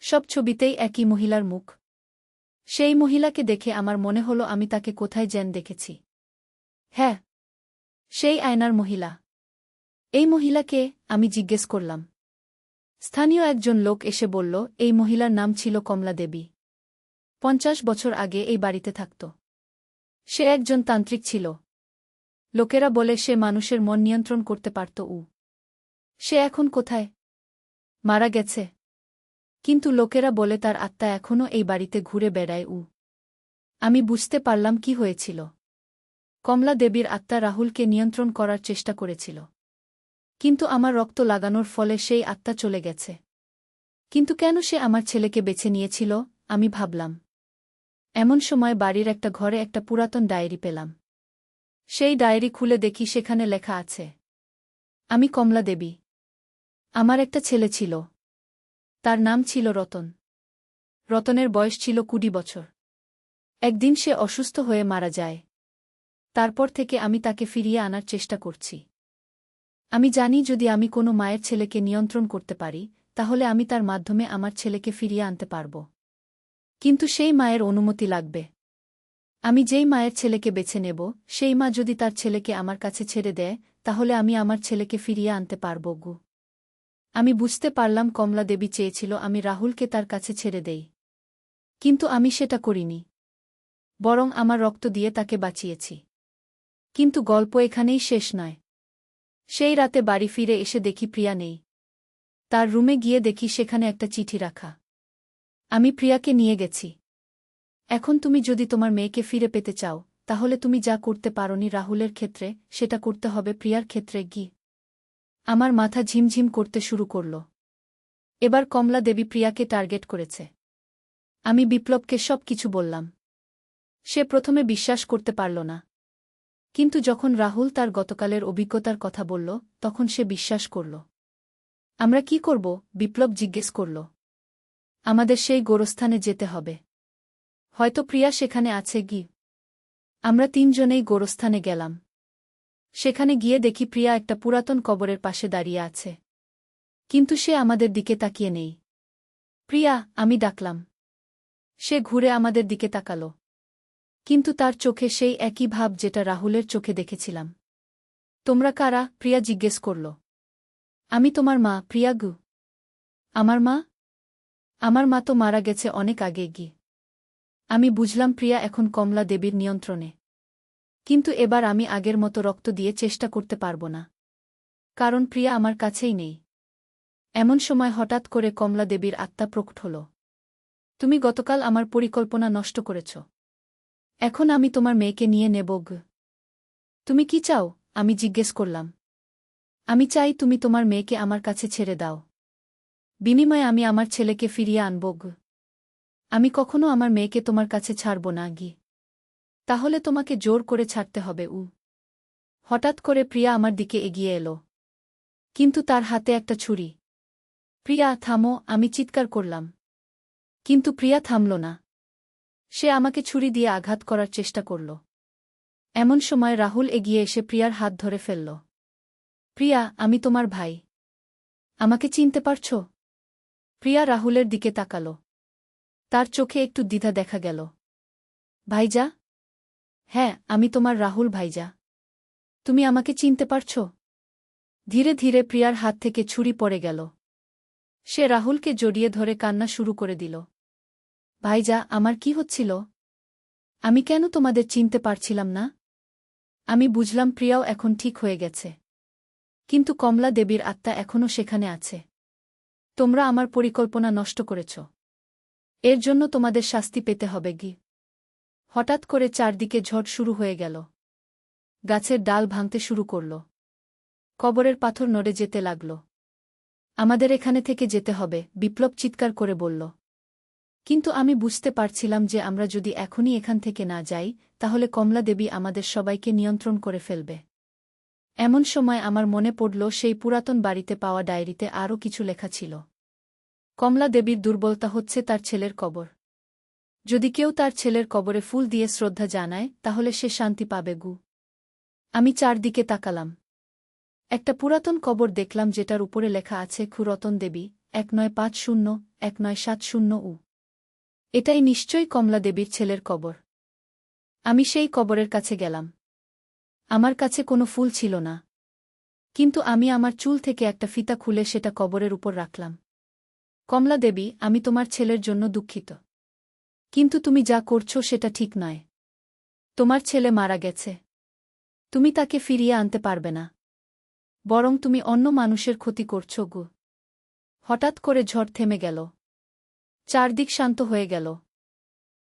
সব ছবিতেই একই মহিলার মুখ। সেই মহিলাকে দেখে আমার মনে হলো আমি তাকে কোথায় যেন দেখেছি। হ্যাঁ, সেই আয়নার মহিলা। এই মহিলাকে? আমি জিজ্ঞেস করলাম। স্থানীয় একজন লোক এসে বলল, এই মহিলার নাম ছিল কমলা দেবী। 50 বছর আগে এই বাড়িতে থাকত। সে একজন তান্ত্রিক ছিল। লোকেরা বলে সে মানুষের মন নিয়ন্ত্রণ করতে পারত। সে এখন কোথায়? মারা গেছে। কিন্তু লোকেরা বলে তার আত্মা এখনও এই বাড়িতে ঘুরে বেড়ায়। আমি বুঝতে পারলাম কি হয়েছিল। কমলা দেবীর আত্মা রাহুলকে নিয়ন্ত্রণ করার চেষ্টা করেছিল। কিন্তু আমার রক্ত লাগানোর ফলে সেই আত্মা চলে গেছে। কিন্তু কেন সে আমার ছেলেকে বেছে নিয়েছিল? আমি ভাবলাম। এমন সময় বাড়ির একটা ঘরে একটা পুরাতন ডায়েরি পেলাম। সেই ডায়েরি খুলে দেখি সেখানে লেখা আছে, আমি কমলা দেবী। আমার একটা ছেলে ছিল। তার নাম ছিল রতন। রতনের বয়স ছিল 20 বছর। একদিন সে অসুস্থ হয়ে মারা যায়। তারপর থেকে আমি তাকে ফিরিয়ে আনার চেষ্টা করছি। আমি জানি যদি আমি কোনো মায়ের ছেলেকে নিয়ন্ত্রণ করতে পারি, তাহলে আমি তার মাধ্যমে আমার ছেলেকে ফিরিয়ে আনতে পারব। কিন্তু সেই মায়ের অনুমতি লাগবে। আমি যেই মায়ের ছেলেকে বেছে নেব, সেই মা যদি তার ছেলেকে আমার কাছে ছেড়ে দেয়, তাহলে আমি আমার ছেলেকে ফিরিয়ে আনতে পারব। আমি বুঝতে পারলাম কমলা দেবী চেয়েছিল আমি রাহুলকে তার কাছে ছেড়ে দেই। কিন্তু আমি সেটা করিনি। বরং আমার রক্ত দিয়ে তাকে বাঁচিয়েছি। কিন্তু গল্প এখানেই শেষ নয়। সেই রাতে বাড়ি ফিরে এসে দেখি প্রিয়া নেই। তার রুমে গিয়ে দেখি সেখানে একটা চিঠি রাখা। আমি প্রিয়াকে নিয়ে গেছি। এখন তুমি যদি তোমার মেয়েকে ফিরে পেতে চাও, তাহলে তুমি যা করতে পারোনি রাহুলের ক্ষেত্রে, সেটা করতে হবে প্রিয়ার ক্ষেত্রে। আমার মাথা ঝিমঝিম করতে শুরু করল। এবার কমলা দেবী প্রিয়াকে টার্গেট করেছে। আমি বিপ্লবকে সব কিছু বললাম। সে প্রথমে বিশ্বাস করতে পারল না। কিন্তু যখন রাহুল তার গতকালের অভিজ্ঞতার কথা বলল, তখন সে বিশ্বাস করল। আমরা কি করব? বিপ্লব জিজ্ঞেস করল। আমাদের সেই গোরস্থানে যেতে হবে। হয়তো প্রিয়া সেখানে আছে। আমরা 3 জনেই গোরস্থানে গেলাম। সেখানে গিয়ে দেখি প্রিয়া একটা পুরাতন কবরের পাশে দাঁড়িয়ে আছে। কিন্তু সে আমাদের দিকে তাকিয়ে নেই। প্রিয়া, আমি ডাকলাম। সে ঘুরে আমাদের দিকে তাকালো। কিন্তু তার চোখে সেই একই ভাব যেটা রাহুলের চোখে দেখেছিলাম। তোমরা কারা? প্রিয়া জিজ্ঞেস করল। আমি তোমার মা, প্রিয়া। আমার মা? আমার মা তো মারা গেছে অনেক আগে। আমি বুঝলাম প্রিয়া এখন কমলা দেবীর নিয়ন্ত্রণে। কিন্তু এবার আমি আগের মতো রক্ত দিয়ে চেষ্টা করতে পারব না। কারণ প্রিয়া আমার কাছেই নেই। এমন সময় হঠাৎ করে কমলা দেবীর আত্মা প্রকট হল। তুমি গতকাল আমার পরিকল্পনা নষ্ট করেছ। এখন আমি তোমার মেয়েকে নিয়ে নেব। তুমি কি চাও? আমি জিজ্ঞেস করলাম। আমি চাই তুমি তোমার মেয়েকে আমার কাছে ছেড়ে দাও। বিনিময়ে আমি আমার ছেলেকে ফিরিয়ে আনব। আমি কখনো আমার মেয়েকে তোমার কাছে ছাড়ব না। তাহলে তোমাকে জোর করে ছাড়তে হবে। হঠাৎ করে প্রিয়া আমার দিকে এগিয়ে এলো। কিন্তু তার হাতে একটা ছুরি। প্রিয়া, থামো! আমি চিৎকার করলাম। কিন্তু প্রিয়া থামল না। সে আমাকে ছুরি দিয়ে আঘাত করার চেষ্টা করল। এমন সময় রাহুল এগিয়ে এসে প্রিয়ার হাত ধরে ফেলল। প্রিয়া, আমি তোমার ভাই। আমাকে চিনতে পারছ? প্রিয়া রাহুলের দিকে তাকাল। তার চোখে একটু দ্বিধা দেখা গেল। ভাইজা? হ্যাঁ, আমি তোমার রাহুল ভাইজা। তুমি আমাকে চিনতে পারছ? ধীরে ধীরে প্রিয়ার হাত থেকে ছুরি পড়ে গেল। সে রাহুলকে জড়িয়ে ধরে কান্না শুরু করে দিল। ভাইজা, আমার কি হচ্ছিল? আমি কেন তোমাদের চিনতে পারছিলাম না? আমি বুঝলাম প্রিয়াও এখন ঠিক হয়ে গেছে। কিন্তু কমলা দেবীর আত্মা এখনও সেখানে আছে। তোমরা আমার পরিকল্পনা নষ্ট করেছ। এর জন্য তোমাদের শাস্তি পেতে হবে। হঠাৎ করে চারদিকে ঝড় শুরু হয়ে গেল। গাছের ডাল ভাঙতে শুরু করল। কবরের পাথর নড়ে যেতে লাগল। আমাদের এখানে থেকে যেতে হবে, বিপ্লব চিৎকার করে বলল। কিন্তু আমি বুঝতে পারছিলাম যে আমরা যদি এখনই এখান থেকে না যাই, তাহলে কমলা দেবী আমাদের সবাইকে নিয়ন্ত্রণ করে ফেলবে। এমন সময় আমার মনে পড়ল সেই পুরাতন বাড়িতে পাওয়া ডায়েরিতে আরও কিছু লেখা ছিল। কমলা দেবীর দুর্বলতা হচ্ছে তার ছেলের কবর। যদি কেউ তার ছেলের কবরে ফুল দিয়ে শ্রদ্ধা জানায় তাহলে সে শান্তি পাবে গু। আমি চারদিকে তাকালাম। একটা পুরাতন কবর দেখলাম যেটার উপরে লেখা আছে রতন দেবী 1950-1970 এটাই নিশ্চয়ই কমলা দেবীর ছেলের কবর। আমি সেই কবরের কাছে গেলাম। আমার কাছে কোনো ফুল ছিল না, কিন্তু আমি আমার চুল থেকে একটা ফিতা খুলে সেটা কবরের উপর রাখলাম। কমলা দেবী, আমি তোমার ছেলের জন্য দুঃখিত, কিন্তু তুমি যা করছো সেটা ঠিক নয়। তোমার ছেলে মারা গেছে, তুমি তাকে ফিরিয়ে আনতে পারবে না, বরং তুমি অন্য মানুষের ক্ষতি করছো গু। হঠাৎ করে ঝড় থেমে গেল। চারদিক শান্ত হয়ে গেল।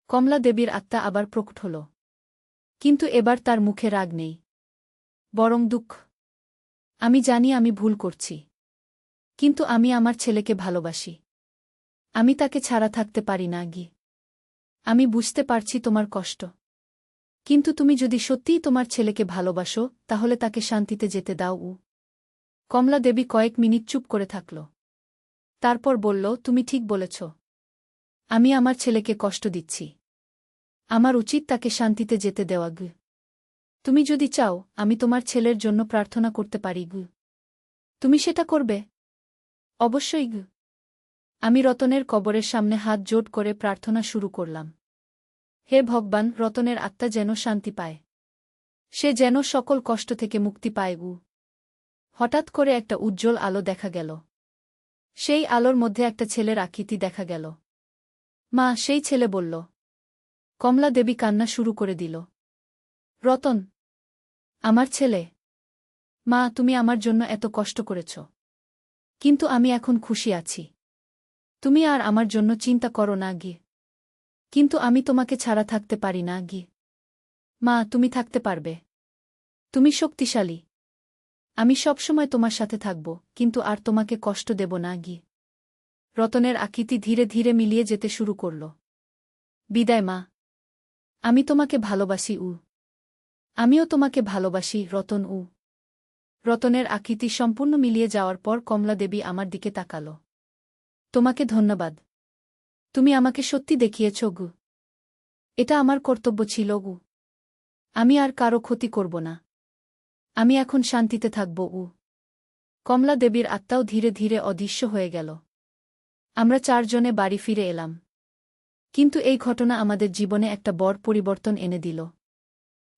কমলা দেবীর আত্মা আবার প্রকট হল, কিন্তু এবার তার মুখে রাগ নেই, বরং দুঃখ। আমি জানি আমি ভুল করছি, কিন্তু আমি আমার ছেলেকে ভালোবাসি। আমি তাকে ছাড়া থাকতে পারি না গি। আমি বুঝতে পারছি তোমার কষ্ট, কিন্তু তুমি যদি সত্যিই তোমার ছেলেকে ভালোবাসো তাহলে তাকে শান্তিতে যেতে দাও উ। কমলা দেবী কয়েক মিনিট চুপ করে থাকল। তারপর বলল, তুমি ঠিক বলেছ। আমি আমার ছেলেকে কষ্ট দিচ্ছি। আমার উচিত তাকে শান্তিতে যেতে দেওয়া গু। তুমি যদি চাও আমি তোমার ছেলের জন্য প্রার্থনা করতে পারি গু। তুমি সেটা করবে? অবশ্যই গু। আমি রতনের কবরের সামনে হাত জোট করে প্রার্থনা শুরু করলাম। হে ভগবান, রতনের আত্মা যেন শান্তি পায়, সে যেন সকল কষ্ট থেকে মুক্তি পায় গু। হঠাৎ করে একটা উজ্জ্বল আলো দেখা গেল। সেই আলোর মধ্যে একটা ছেলের আকৃতি দেখা গেল। মা, সেই ছেলে বলল। কমলা দেবী কান্না শুরু করে দিল। রতন, আমার ছেলে। মা, তুমি আমার জন্য এত কষ্ট করেছ, কিন্তু আমি এখন খুশি আছি। তুমি আর আমার জন্য চিন্তা করো না গি। কিন্তু আমি তোমাকে ছাড়া থাকতে পারি না গি। মা, তুমি থাকতে পারবে। তুমি শক্তিশালী। আমি সবসময় তোমার সাথে থাকব, কিন্তু আর তোমাকে কষ্ট দেব না গি। রতনের আকৃতি ধীরে ধীরে মিলিয়ে যেতে শুরু করল। বিদায় মা। আমি তোমাকে ভালোবাসি উ। আমিও তোমাকে ভালোবাসি রতন উ। রতনের আকৃতি সম্পূর্ণ মিলিয়ে যাওয়ার পর কমলা দেবী আমার দিকে তাকাল। তোমাকে ধন্যবাদ। তুমি আমাকে সত্যি দেখিয়েছ গু। এটা আমার কর্তব্য ছিল গু। আমি আর কারো ক্ষতি করব না। আমি এখন শান্তিতে থাকব উ। কমলা দেবীর আত্মাও ধীরে ধীরে অদৃশ্য হয়ে গেল। আমরা চারজনে বাড়ি ফিরে এলাম। কিন্তু এই ঘটনা আমাদের জীবনে একটা বড় পরিবর্তন এনে দিল।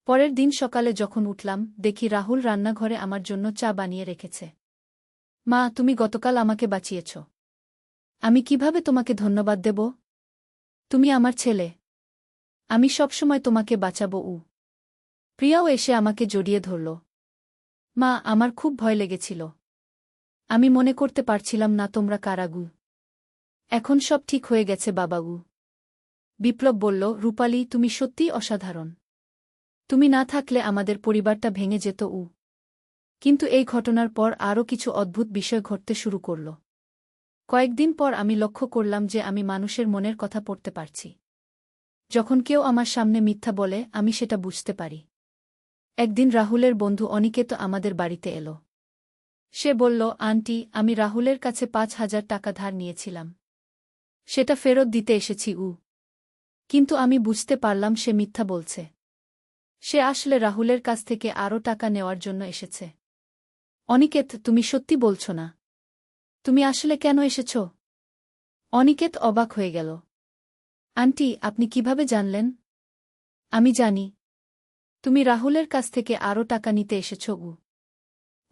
পরের দিন সকালে যখন উঠলাম, দেখি রাহুল রান্নাঘরে আমার জন্য চা বানিয়ে রেখেছে। মা, তুমি গতকাল আমাকে বাঁচিয়েছ। আমি কিভাবে তোমাকে ধন্যবাদ দেব? তুমি আমার ছেলে। আমি সবসময় তোমাকে বাঁচাবো উ। প্রিয়াও এসে আমাকে জড়িয়ে ধরল। মা, আমার খুব ভয় লেগেছিল। আমি মনে করতে পারছিলাম না তোমরা কারাগু। এখন সব ঠিক হয়ে গেছে বাবাগু। বিপ্লব বলল, রূপালী, তুমি সত্যিই অসাধারণ। তুমি না থাকলে আমাদের পরিবারটা ভেঙে যেত উ। কিন্তু এই ঘটনার পর আরও কিছু অদ্ভুত বিষয় ঘটতে শুরু করল। কয়েকদিন পর আমি লক্ষ্য করলাম যে আমি মানুষের মনের কথা পড়তে পারছি। যখন কেউ আমার সামনে মিথ্যা বলে আমি সেটা বুঝতে পারি। একদিন রাহুলের বন্ধু অনিকেত আমাদের বাড়িতে এলো। সে বলল, আন্টি, আমি রাহুলের কাছে 5,000 টাকা ধার নিয়েছিলাম। সেটা ফেরত দিতে এসেছি উ। কিন্তু আমি বুঝতে পারলাম সে মিথ্যা বলছে। সে আসলে রাহুলের কাছ থেকে আরও টাকা নেওয়ার জন্য এসেছে। অনিকেত, তুমি সত্যি বলছ না? তুমি আসলে কেন এসেছ? অনিকেত অবাক হয়ে গেল। আন্টি, আপনি কিভাবে জানলেন? আমি জানি। তুমি রাহুলের কাছ থেকে আরও টাকা নিতে এসেছ উ।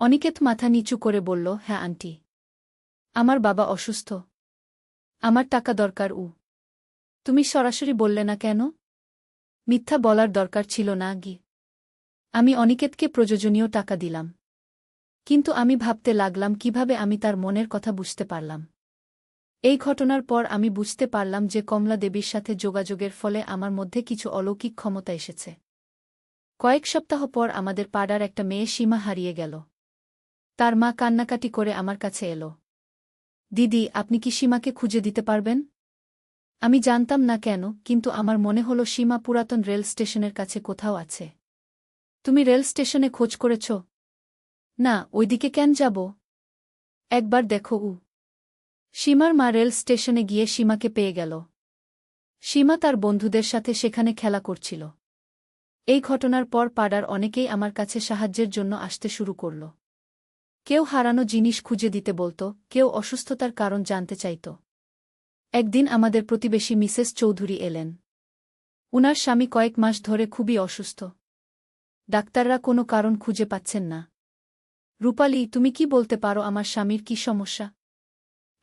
অনিকেত মাথা নিচু করে বলল, হ্যাঁ আন্টি। আমার বাবা অসুস্থ। আমার টাকা দরকার উ। তুমি সরাসরি বললে না কেন? মিথ্যা বলার দরকার ছিল না গি। আমি অনিকেতকে প্রয়োজনীয় টাকা দিলাম। কিন্তু আমি ভাবতে লাগলাম কিভাবে আমি তার মনের কথা বুঝতে পারলাম। এই ঘটনার পর আমি বুঝতে পারলাম যে কমলা দেবীর সাথে যোগাযোগের ফলে আমার মধ্যে কিছু অলৌকিক ক্ষমতা এসেছে। কয়েক সপ্তাহ পর আমাদের পাড়ার একটা মেয়ে সীমা হারিয়ে গেল। তার মা কান্নাকাটি করে আমার কাছে এলো। দিদি, আপনি কি সীমাকে খুঁজে দিতে পারবেন? আমি জানতাম না কেন, কিন্তু আমার মনে হলো সীমা পুরাতন রেল স্টেশনের কাছে কোথাও আছে। তুমি রেল স্টেশনে খোঁজ করেছ? না, ওইদিকে কেন যাব? একবার দেখো। সীমার মা রেল স্টেশনে গিয়ে সীমাকে পেয়ে গেল। সীমা তার বন্ধুদের সাথে সেখানে খেলা করছিল। এই ঘটনার পর পাড়ার অনেকেই আমার কাছে সাহায্যের জন্য আসতে শুরু করল। কেউ হারানো জিনিস খুঁজে দিতে বলত, কেউ অসুস্থতার কারণ জানতে চাইত। একদিন আমাদের প্রতিবেশী মিসেস চৌধুরী এলেন। উনার স্বামী কয়েক মাস ধরে খুবই অসুস্থ। ডাক্তাররা কোনো কারণ খুঁজে পাচ্ছেন না। রূপালী, তুমি কি বলতে পারো আমার স্বামীর কি সমস্যা?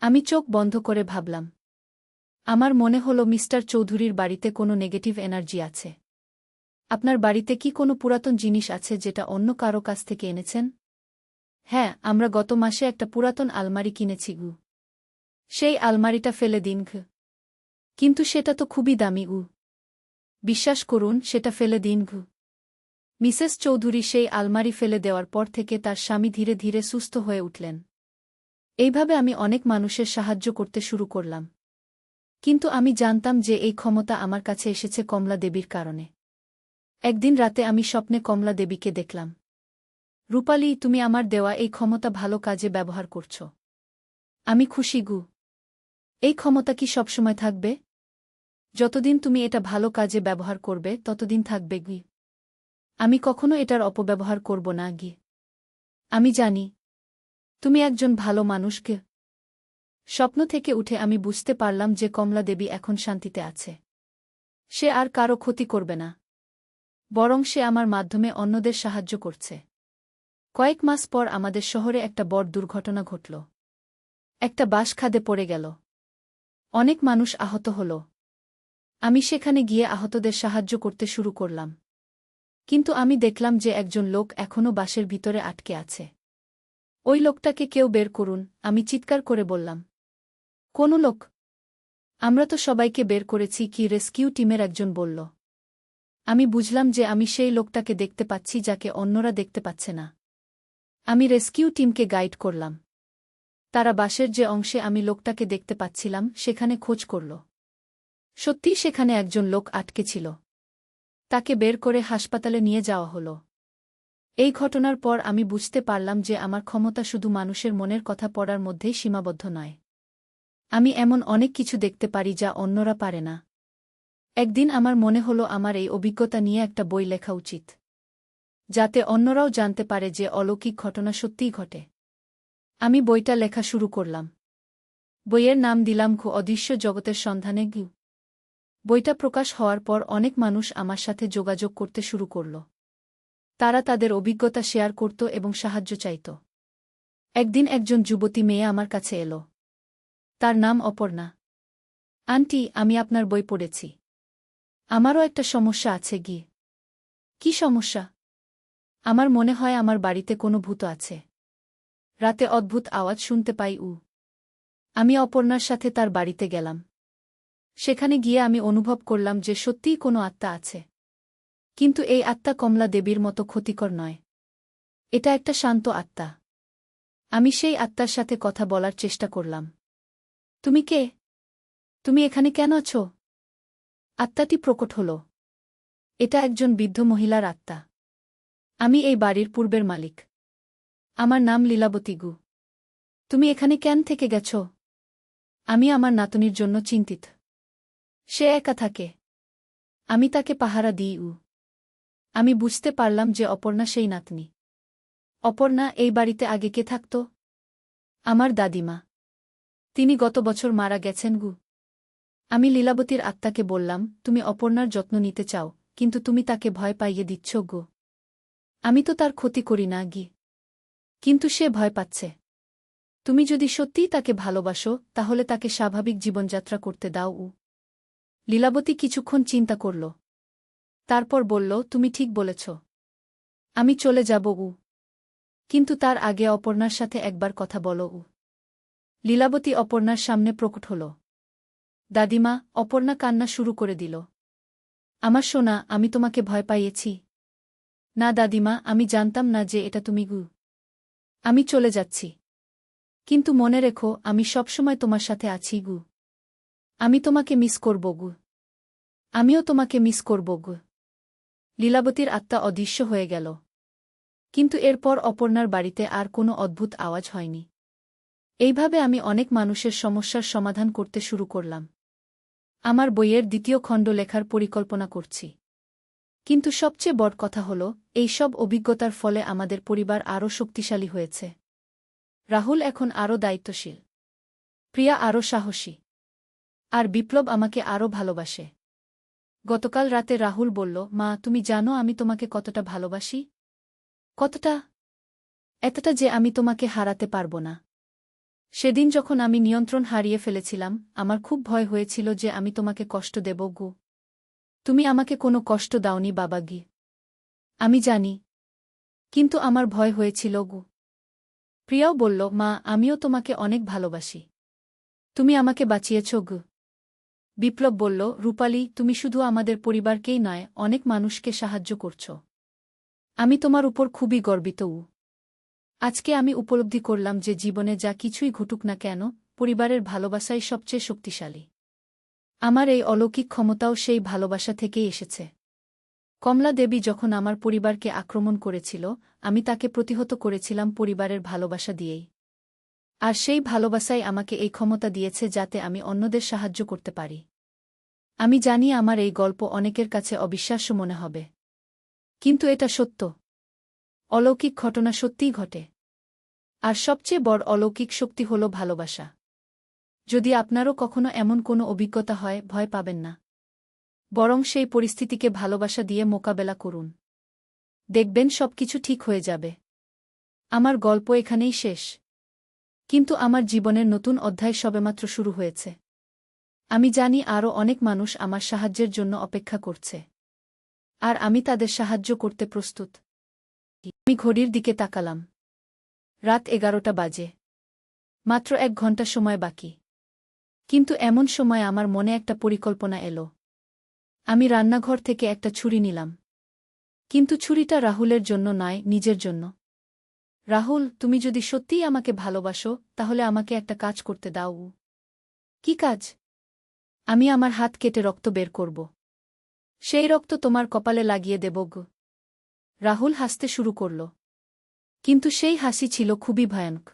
আমি চোখ বন্ধ করে ভাবলাম। আমার মনে হলো মিস্টার চৌধুরীর বাড়িতে কোনো নেগেটিভ এনার্জি আছে। আপনার বাড়িতে কি কোনো পুরাতন জিনিস আছে যেটা অন্য কারো কাছ থেকে এনেছেন? হ্যাঁ, আমরা গত মাসে একটা পুরাতন আলমারি কিনেছি। সেই আলমারিটা ফেলে দিন। কিন্তু সেটা তো খুবই দামি। বিশ্বাস করুন, সেটা ফেলে দিন। মিসেস চৌধুরী সেই আলমারি ফেলে দেওয়ার পর থেকে তার স্বামী ধীরে ধীরে সুস্থ হয়ে উঠলেন। এইভাবে আমি অনেক মানুষের সাহায্য করতে শুরু করলাম। কিন্তু আমি জানতাম যে এই ক্ষমতা আমার কাছে এসেছে কমলা দেবীর কারণে। একদিন রাতে আমি স্বপ্নে কমলা দেবীকে দেখলাম। রূপালী, তুমি আমার দেওয়া এই ক্ষমতা ভালো কাজে ব্যবহার করছ। আমি খুশি। এই ক্ষমতা কি সবসময় থাকবে? যতদিন তুমি এটা ভালো কাজে ব্যবহার করবে ততদিন থাকবে। আমি কখনো এটার অপব্যবহার করব না। আমি জানি তুমি একজন ভালো মানুষকে। স্বপ্ন থেকে উঠে আমি বুঝতে পারলাম যে কমলা দেবী এখন শান্তিতে আছে। সে আর কারো ক্ষতি করবে না, বরং সে আমার মাধ্যমে অন্যদের সাহায্য করছে। কয়েক মাস পর আমাদের শহরে একটা বড় দুর্ঘটনা ঘটল। একটা বাস খাদে পড়ে গেল। অনেক মানুষ আহত হল। আমি সেখানে গিয়ে আহতদের সাহায্য করতে শুরু করলাম। কিন্তু আমি দেখলাম যে একজন লোক এখনও বাসের ভিতরে আটকে আছে। ওই লোকটাকে কেউ বের করুন, আমি চিৎকার করে বললাম। কোনো লোক? আমরা তো সবাইকে বের করেছি। কি রেস্কিউ টিমের একজন বলল। আমি বুঝলাম যে আমি সেই লোকটাকে দেখতে পাচ্ছি যাকে অন্যরা দেখতে পাচ্ছে না। আমি রেস্কিউ টিমকে গাইড করলাম। তারা বাসের যে অংশে আমি লোকটাকে দেখতে পাচ্ছিলাম সেখানে খোঁজ করল। সত্যিই সেখানে একজন লোক আটকে ছিল। তাকে বের করে হাসপাতালে নিয়ে যাওয়া হলো। এই ঘটনার পর আমি বুঝতে পারলাম যে আমার ক্ষমতা শুধু মানুষের মনের কথা পড়ার মধ্যেই সীমাবদ্ধ নয়। আমি এমন অনেক কিছু দেখতে পারি যা অন্যরা পারে না। একদিন আমার মনে হলো আমার এই অভিজ্ঞতা নিয়ে একটা বই লেখা উচিত, যাতে অন্যরাও জানতে পারে যে অলৌকিক ঘটনা সত্যিই ঘটে। আমি বইটা লেখা শুরু করলাম। বইয়ের নাম দিলাম অদৃশ্য জগতের সন্ধানে। বইটা প্রকাশ হওয়ার পর অনেক মানুষ আমার সাথে যোগাযোগ করতে শুরু করল। তারা তাদের অভিজ্ঞতা শেয়ার করত এবং সাহায্য চাইত। একদিন একজন যুবতী মেয়ে আমার কাছে এলো। তার নাম অপর্ণা। আন্টি, আমি আপনার বই পড়েছি। আমারও একটা সমস্যা আছে। কি সমস্যা? আমার মনে হয় আমার বাড়িতে কোনো ভূত আছে। রাতে অদ্ভুত আওয়াজ শুনতে পাই। আমি অপর্ণার সাথে তার বাড়িতে গেলাম। সেখানে গিয়ে আমি অনুভব করলাম যে সত্যিই কোনো আত্মা আছে। কিন্তু এই আত্মা কমলা দেবীর মতো ক্ষতিকর নয়। এটা একটা শান্ত আত্মা। আমি সেই আত্মার সাথে কথা বলার চেষ্টা করলাম। তুমি কে? তুমি এখানে কেন আছো? আত্মাটি প্রকট হল। এটা একজন বৃদ্ধ মহিলার আত্মা। আমি এই বাড়ির পূর্বের মালিক। আমার নাম লীলাবতী। তুমি এখানে কেন থেকে গেছ? আমি আমার নাতনির জন্য চিন্তিত। সে একা থাকে। আমি তাকে পাহারা দিই। আমি বুঝতে পারলাম যে অপর্ণা সেই নাতনি। অপর্ণা, এই বাড়িতে আগে কে থাকত? আমার দাদিমা। তিনি গত বছর মারা গেছেন। আমি লীলাবতীর আত্মাকে বললাম, তুমি অপর্ণার যত্ন নিতে চাও, কিন্তু তুমি তাকে ভয় পাইয়ে দিচ্ছ। আমি তো তার ক্ষতি করি না। কিন্তু সে ভয় পাচ্ছে। তুমি যদি সত্যিই তাকে ভালোবাসো তাহলে তাকে স্বাভাবিক জীবনযাত্রা করতে দাও। লীলাবতী কিছুক্ষণ চিন্তা করল। তারপর বলল, তুমি ঠিক বলেছ। আমি চলে যাব। কিন্তু তার আগে অপর্ণার সাথে একবার কথা বলো। লীলাবতী অপর্ণার সামনে প্রকট হল। দাদিমা, অপর্ণা কান্না শুরু করে দিল। আমার সোনা, আমি তোমাকে ভয় পাইয়েছি। না দাদিমা, আমি জানতাম না যে এটা তুমি। আমি চলে যাচ্ছি। কিন্তু মনে রেখো, আমি সবসময় তোমার সাথে আছি। আমি তোমাকে মিস করব। আমিও তোমাকে মিস করব। লীলাবতীর আত্মা অদৃশ্য হয়ে গেল। কিন্তু এরপর অপর্ণার বাড়িতে আর কোনো অদ্ভুত আওয়াজ হয়নি। এইভাবে আমি অনেক মানুষের সমস্যার সমাধান করতে শুরু করলাম। আমার বইয়ের দ্বিতীয় খণ্ড লেখার পরিকল্পনা করছি। কিন্তু সবচেয়ে বড় কথা হল, এই সব অভিজ্ঞতার ফলে আমাদের পরিবার আরও শক্তিশালী হয়েছে। রাহুল এখন আরও দায়িত্বশীল, প্রিয়া আরও সাহসী, আর বিপ্লব আমাকে আরও ভালোবাসে। গতকাল রাতে রাহুল বলল, মা, তুমি জানো আমি তোমাকে কতটা ভালোবাসি? কতটা? এতটা যে আমি তোমাকে হারাতে পারব না। সেদিন যখন আমি নিয়ন্ত্রণ হারিয়ে ফেলেছিলাম, আমার খুব ভয় হয়েছিল যে আমি তোমাকে কষ্ট দেব গু। তুমি আমাকে কোনো কষ্ট দাওনি বাবা গি। আমি জানি, কিন্তু আমার ভয় হয়েছিল গু। প্রিয়াও বলল, মা, আমিও তোমাকে অনেক ভালোবাসি। তুমি আমাকে বাঁচিয়েছ গু। বিপ্লব বলল, রূপালী, তুমি শুধু আমাদের পরিবারকেই নয়, অনেক মানুষকে সাহায্য করছ। আমি তোমার উপর খুবই গর্বিত উ। আজকে আমি উপলব্ধি করলাম যে জীবনে যা কিছুই ঘটুক না কেন, পরিবারের ভালোবাসাই সবচেয়ে শক্তিশালী। আমার এই অলৌকিক ক্ষমতাও সেই ভালোবাসা থেকেই এসেছে। কমলা দেবী যখন আমার পরিবারকে আক্রমণ করেছিল, আমি তাকে প্রতিহত করেছিলাম পরিবারের ভালোবাসা দিয়েই। আর সেই ভালোবাসাই আমাকে এই ক্ষমতা দিয়েছে যাতে আমি অন্যদের সাহায্য করতে পারি। আমি জানি আমার এই গল্প অনেকের কাছে অবিশ্বাস্য মনে হবে, কিন্তু এটা সত্য। অলৌকিক ঘটনা সত্যিই ঘটে। আর সবচেয়ে বড় অলৌকিক শক্তি হল ভালোবাসা। যদি আপনারও কখনো এমন কোনো অভিজ্ঞতা হয়, ভয় পাবেন না। বরং সেই পরিস্থিতিকে ভালোবাসা দিয়ে মোকাবেলা করুন। দেখবেন সবকিছু ঠিক হয়ে যাবে। আমার গল্প এখানেই শেষ, কিন্তু আমার জীবনের নতুন অধ্যায় সবেমাত্র শুরু হয়েছে। আমি জানি আরও অনেক মানুষ আমার সাহায্যের জন্য অপেক্ষা করছে, আর আমি তাদের সাহায্য করতে প্রস্তুত। আমি ঘড়ির দিকে তাকালাম। রাত 11টা বাজে। মাত্র 1 ঘন্টা সময় বাকি। কিন্তু এমন সময় আমার মনে একটা পরিকল্পনা এলো। আমি রান্নাঘর থেকে একটা ছুরি নিলাম। কিন্তু ছুরিটা রাহুলের জন্য নয়, নিজের জন্য। রাহুল, তুমি যদি সত্যিই আমাকে ভালোবাসো, তাহলে আমাকে একটা কাজ করতে দাও। কি কাজ? আমি আমার হাত কেটে রক্ত বের করব। সেই রক্ত তোমার কপালে লাগিয়ে দেব গো। রাহুল হাসতে শুরু করল। কিন্তু সেই হাসি ছিল খুবই ভয়ানক।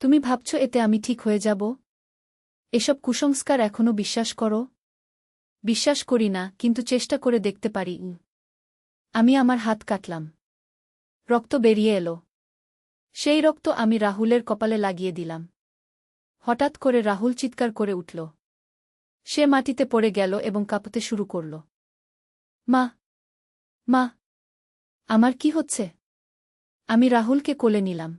তুমি ভাবছ এতে আমি ঠিক হয়ে যাব? এসব কুসংস্কার এখনো বিশ্বাস করো? বিশ্বাস করি না, কিন্তু চেষ্টা করে দেখতে পারি। আমি আমার হাত কাটলাম। রক্ত বেরিয়ে এলো। সেই রক্ত আমি রাহুলের কপালে লাগিয়ে দিলাম। হঠাৎ করে রাহুল চিৎকার করে উঠল। সে মাটিতে পড়ে গেল এবং কাঁপতে শুরু করল। মা, মা, আমার কি হচ্ছে? আমি রাহুলকে কোলে নিলাম।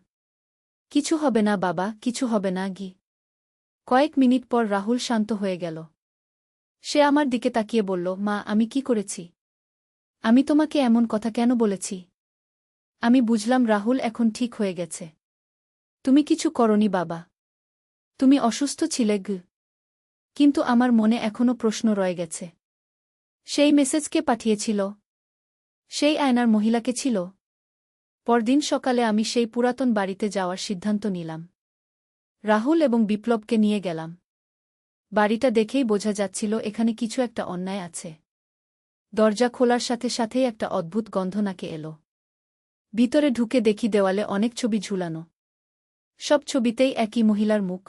কিছু হবে না বাবা, কিছু হবে না গি। কয়েক মিনিট পর রাহুল শান্ত হয়ে গেল। সে আমার দিকে তাকিয়ে বলল, মা, আমি কি করেছি? আমি তোমাকে এমন কথা কেন বলেছি? আমি বুঝলাম রাহুল এখন ঠিক হয়ে গেছে। তুমি কিছু করনি বাবা। তুমি অসুস্থ ছিলে গু। কিন্তু আমার মনে এখনো প্রশ্ন রয়ে গেছে। সেই মেসেজ কে পাঠিয়েছিল? সেই আয়নার মহিলাকে ছিল? পরদিন সকালে আমি সেই পুরাতন বাড়িতে যাওয়ার সিদ্ধান্ত নিলাম। রাহুল এবং বিপ্লবকে নিয়ে গেলাম। বাড়িটা দেখেই বোঝা যাচ্ছিল এখানে কিছু একটা অন্যায় আছে। দরজা খোলার সাথে সাথেই একটা অদ্ভুত গন্ধ নাকে এলো। ভিতরে ঢুকে দেখি দেওয়ালে অনেক ছবি ঝুলানো। সব ছবিতেই একই মহিলার মুখ।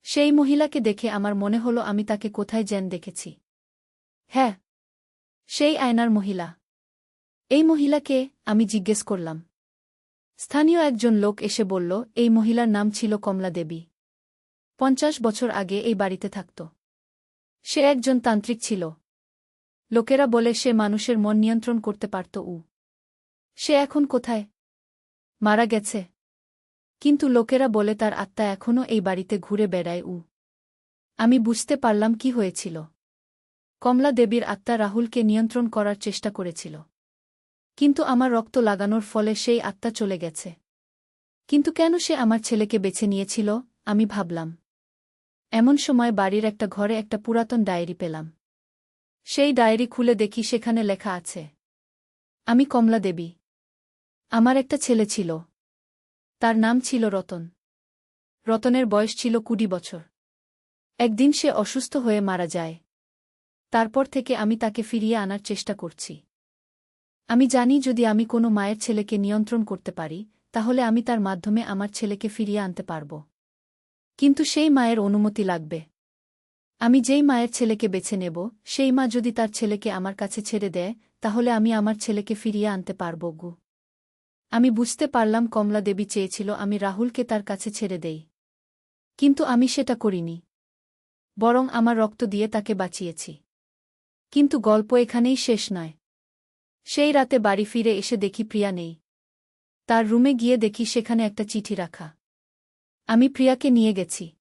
সেই মহিলাকে দেখে আমার মনে হলো আমি তাকে কোথায় যেন দেখেছি। হ্যাঁ, সেই আয়নার মহিলা। এই মহিলাকে? আমি জিজ্ঞেস করলাম। স্থানীয় একজন লোক এসে বলল, এই মহিলার নাম ছিল কমলা দেবী। 50 বছর আগে এই বাড়িতে থাকত। সে একজন তান্ত্রিক ছিল। লোকেরা বলে সে মানুষের মন নিয়ন্ত্রণ করতে পারত। সে এখন কোথায়? মারা গেছে। কিন্তু লোকেরা বলে তার আত্মা এখনও এই বাড়িতে ঘুরে বেড়ায়। আমি বুঝতে পারলাম কি হয়েছিল। কমলা দেবীর আত্মা রাহুলকে নিয়ন্ত্রণ করার চেষ্টা করেছিল। কিন্তু আমার রক্ত লাগানোর ফলে সেই আত্মা চলে গেছে। কিন্তু কেন সে আমার ছেলেকে বেছে নিয়েছিল? আমি ভাবলাম। এমন সময় বাড়ির একটা ঘরে একটা পুরাতন ডায়েরি পেলাম। সেই ডায়েরি খুলে দেখি সেখানে লেখা আছে, আমি কমলা দেবী। আমার একটা ছেলে ছিল। তার নাম ছিল রতন। রতনের বয়স ছিল 20 বছর। একদিন সে অসুস্থ হয়ে মারা যায়। তারপর থেকে আমি তাকে ফিরিয়ে আনার চেষ্টা করছি। আমি জানি যদি আমি কোনো মায়ের ছেলেকে নিয়ন্ত্রণ করতে পারি তাহলে আমি তার মাধ্যমে আমার ছেলেকে ফিরিয়ে আনতে পারব। কিন্তু সেই মায়ের অনুমতি লাগবে। আমি যেই মায়ের ছেলেকে বেছে নেব সেই মা যদি তার ছেলেকে আমার কাছে ছেড়ে দেয় তাহলে আমি আমার ছেলেকে ফিরিয়ে আনতে পারব গু। আমি বুঝতে পারলাম কমলা দেবী চেয়েছিল আমি রাহুলকে তার কাছে ছেড়ে দেই। কিন্তু আমি সেটা করিনি। বরং আমার রক্ত দিয়ে তাকে বাঁচিয়েছি। কিন্তু গল্প এখানেই শেষ নয়। সেই রাতে বাড়ি ফিরে এসে দেখি প্রিয়া নেই। তার রুমে গিয়ে দেখি সেখানে একটা চিঠি রাখা। আমি প্রিয়াকে নিয়ে গেছি।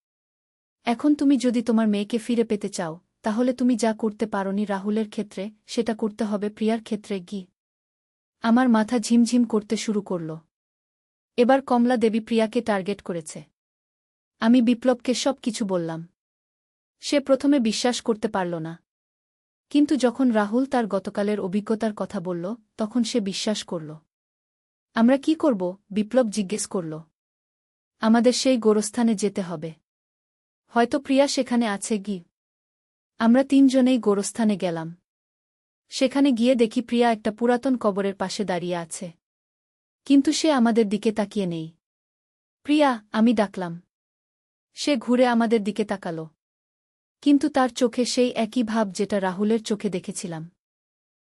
এখন তুমি যদি তোমার মেয়েকে ফিরে পেতে চাও তাহলে তুমি যা করতে পারোনি রাহুলের ক্ষেত্রে সেটা করতে হবে প্রিয়ার ক্ষেত্রে গি। আমার মাথা ঝিমঝিম করতে শুরু করল। এবার কমলা দেবী প্রিয়াকে টার্গেট করেছে। আমি বিপ্লবকে সব কিছু বললাম। সে প্রথমে বিশ্বাস করতে পারল না। কিন্তু যখন রাহুল তার গতকালের অভিজ্ঞতার কথা বলল তখন সে বিশ্বাস করল। আমরা কি করব? বিপ্লব জিজ্ঞেস করল। আমাদের সেই গোরস্থানে যেতে হবে। হয়তো প্রিয়া সেখানে আছে গি। আমরা তিনজনেই গোরস্থানে গেলাম। সেখানে গিয়ে দেখি প্রিয়া একটা পুরাতন কবরের পাশে দাঁড়িয়ে আছে। কিন্তু সে আমাদের দিকে তাকিয়ে নেই। প্রিয়া, আমি ডাকলাম। সে ঘুরে আমাদের দিকে তাকাল। কিন্তু তার চোখে সেই একই ভাব যেটা রাহুলের চোখে দেখেছিলাম।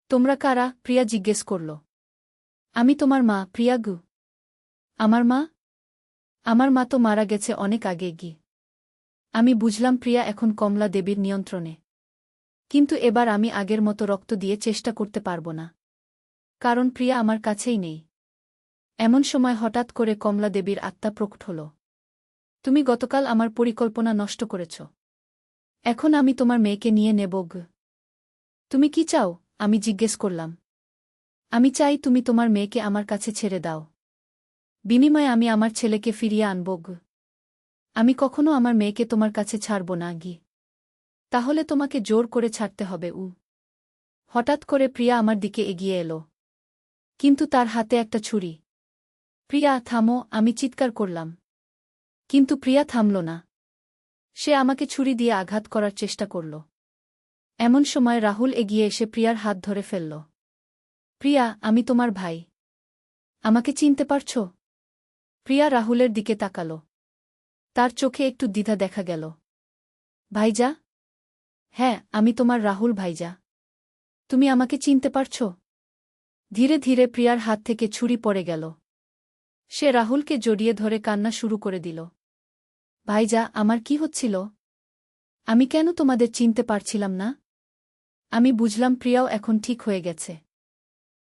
তোমরা কারা? প্রিয়া জিজ্ঞেস করল। আমি তোমার মা, প্রিয়া গু। আমার মা? আমার মা তো মারা গেছে অনেক আগে গি। আমি বুঝলাম প্রিয়া এখন কমলা দেবীর নিয়ন্ত্রণে। কিন্তু এবার আমি আগের মতো রক্ত দিয়ে চেষ্টা করতে পারব না। কারণ প্রিয়া আমার কাছেই নেই। এমন সময় হঠাৎ করে কমলা দেবীর আত্মা প্রকট হল। তুমি গতকাল আমার পরিকল্পনা নষ্ট করেছ। এখন আমি তোমার মেয়েকে নিয়ে নেব গু। তুমি কি চাও? আমি জিজ্ঞেস করলাম। আমি চাই তুমি তোমার মেয়েকে আমার কাছে ছেড়ে দাও। বিনিময়ে আমি আমার ছেলেকে ফিরিয়ে আনব গু। আমি কখনো আমার মেয়েকে তোমার কাছে ছাড়ব না গি। তাহলে তোমাকে জোর করে ছাড়তে হবে উ। হঠাৎ করে প্রিয়া আমার দিকে এগিয়ে এলো। কিন্তু তার হাতে একটা ছুরি। প্রিয়া, থামো, আমি চিৎকার করলাম। কিন্তু প্রিয়া থামল না। সে আমাকে ছুরি দিয়ে আঘাত করার চেষ্টা করল। এমন সময় রাহুল এগিয়ে এসে প্রিয়ার হাত ধরে ফেলল। প্রিয়া, আমি তোমার ভাই। আমাকে চিনতে পারছ? প্রিয়া রাহুলের দিকে তাকাল। তার চোখে একটু দ্বিধা দেখা গেল। ভাইজা? হ্যাঁ, আমি তোমার রাহুল ভাইজা। তুমি আমাকে চিনতে পারছ? ধীরে ধীরে প্রিয়ার হাত থেকে ছুরি পড়ে গেল। সে রাহুলকে জড়িয়ে ধরে কান্না শুরু করে দিল। ভাইজা, আমার কি হচ্ছিল? আমি কেন তোমাদের চিনতে পারছিলাম না? আমি বুঝলাম প্রিয়াও এখন ঠিক হয়ে গেছে।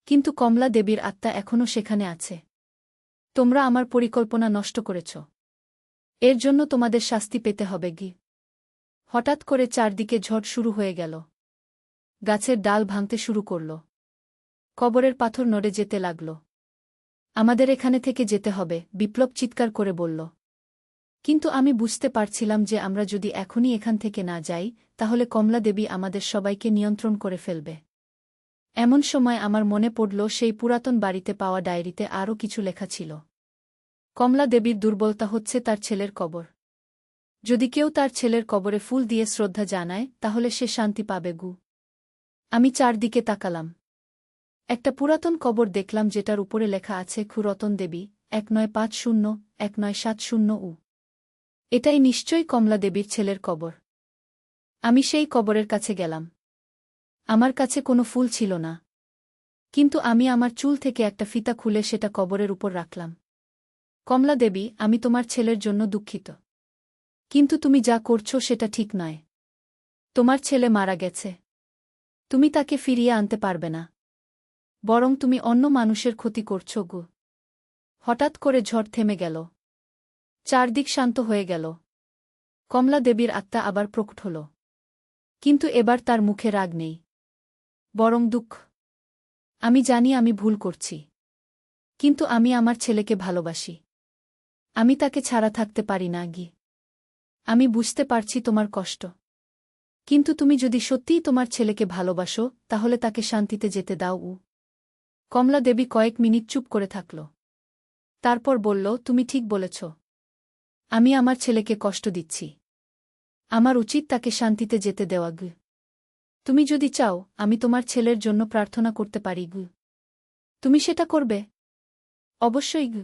কিন্তু কমলা দেবীর আত্মা এখনও সেখানে আছে। তোমরা আমার পরিকল্পনা নষ্ট করেছ। এর জন্য তোমাদের শাস্তি পেতে হবে গি। হঠাৎ করে চারদিকে ঝড় শুরু হয়ে গেল। গাছের ডাল ভাঙতে শুরু করল। কবরের পাথর নড়ে যেতে লাগল। আমাদের এখানে থেকে যেতে হবে, বিপ্লব চিৎকার করে বলল। কিন্তু আমি বুঝতে পারছিলাম যে আমরা যদি এখনই এখান থেকে না যাই তাহলে কমলা দেবী আমাদের সবাইকে নিয়ন্ত্রণ করে ফেলবে। এমন সময় আমার মনে পড়ল সেই পুরাতন বাড়িতে পাওয়া ডায়েরিতে আরও কিছু লেখা ছিল। কমলা দেবীর দুর্বলতা হচ্ছে তার ছেলের কবর। যদি কেউ তার ছেলের কবরে ফুল দিয়ে শ্রদ্ধা জানায় তাহলে সে শান্তি পাবে গু। আমি চারদিকে তাকালাম। একটা পুরাতন কবর দেখলাম যেটার উপরে লেখা আছে খুরতন দেবী 1950 1970 এটাই নিশ্চয়ই কমলা দেবীর ছেলের কবর। আমি সেই কবরের কাছে গেলাম। আমার কাছে কোনো ফুল ছিল না। কিন্তু আমি আমার চুল থেকে একটা ফিতা খুলে সেটা কবরের উপর রাখলাম। কমলা দেবী, আমি তোমার ছেলের জন্য দুঃখিত। কিন্তু তুমি যা করছো সেটা ঠিক নয়। তোমার ছেলে মারা গেছে। তুমি তাকে ফিরিয়ে আনতে পারবে না। বরং তুমি অন্য মানুষের ক্ষতি করছো গু। হঠাৎ করে ঝড় থেমে গেল। চারদিক শান্ত হয়ে গেল। কমলা দেবীর আত্মা আবার প্রকট হল। কিন্তু এবার তার মুখে রাগ নেই, বরং দুঃখ। আমি জানি আমি ভুল করছি। কিন্তু আমি আমার ছেলেকে ভালোবাসি। আমি তাকে ছাড়া থাকতে পারি না গি। আমি বুঝতে পারছি তোমার কষ্ট। কিন্তু তুমি যদি সত্যিই তোমার ছেলেকে ভালোবাসো তাহলে তাকে শান্তিতে যেতে দাও উ। কমলা দেবী কয়েক মিনিট চুপ করে থাকল। তারপর বলল, তুমি ঠিক বলেছ। আমি আমার ছেলেকে কষ্ট দিচ্ছি। আমার উচিত তাকে শান্তিতে যেতে দেওয়া গু। তুমি যদি চাও আমি তোমার ছেলের জন্য প্রার্থনা করতে পারি গু। তুমি সেটা করবে? অবশ্যই গু।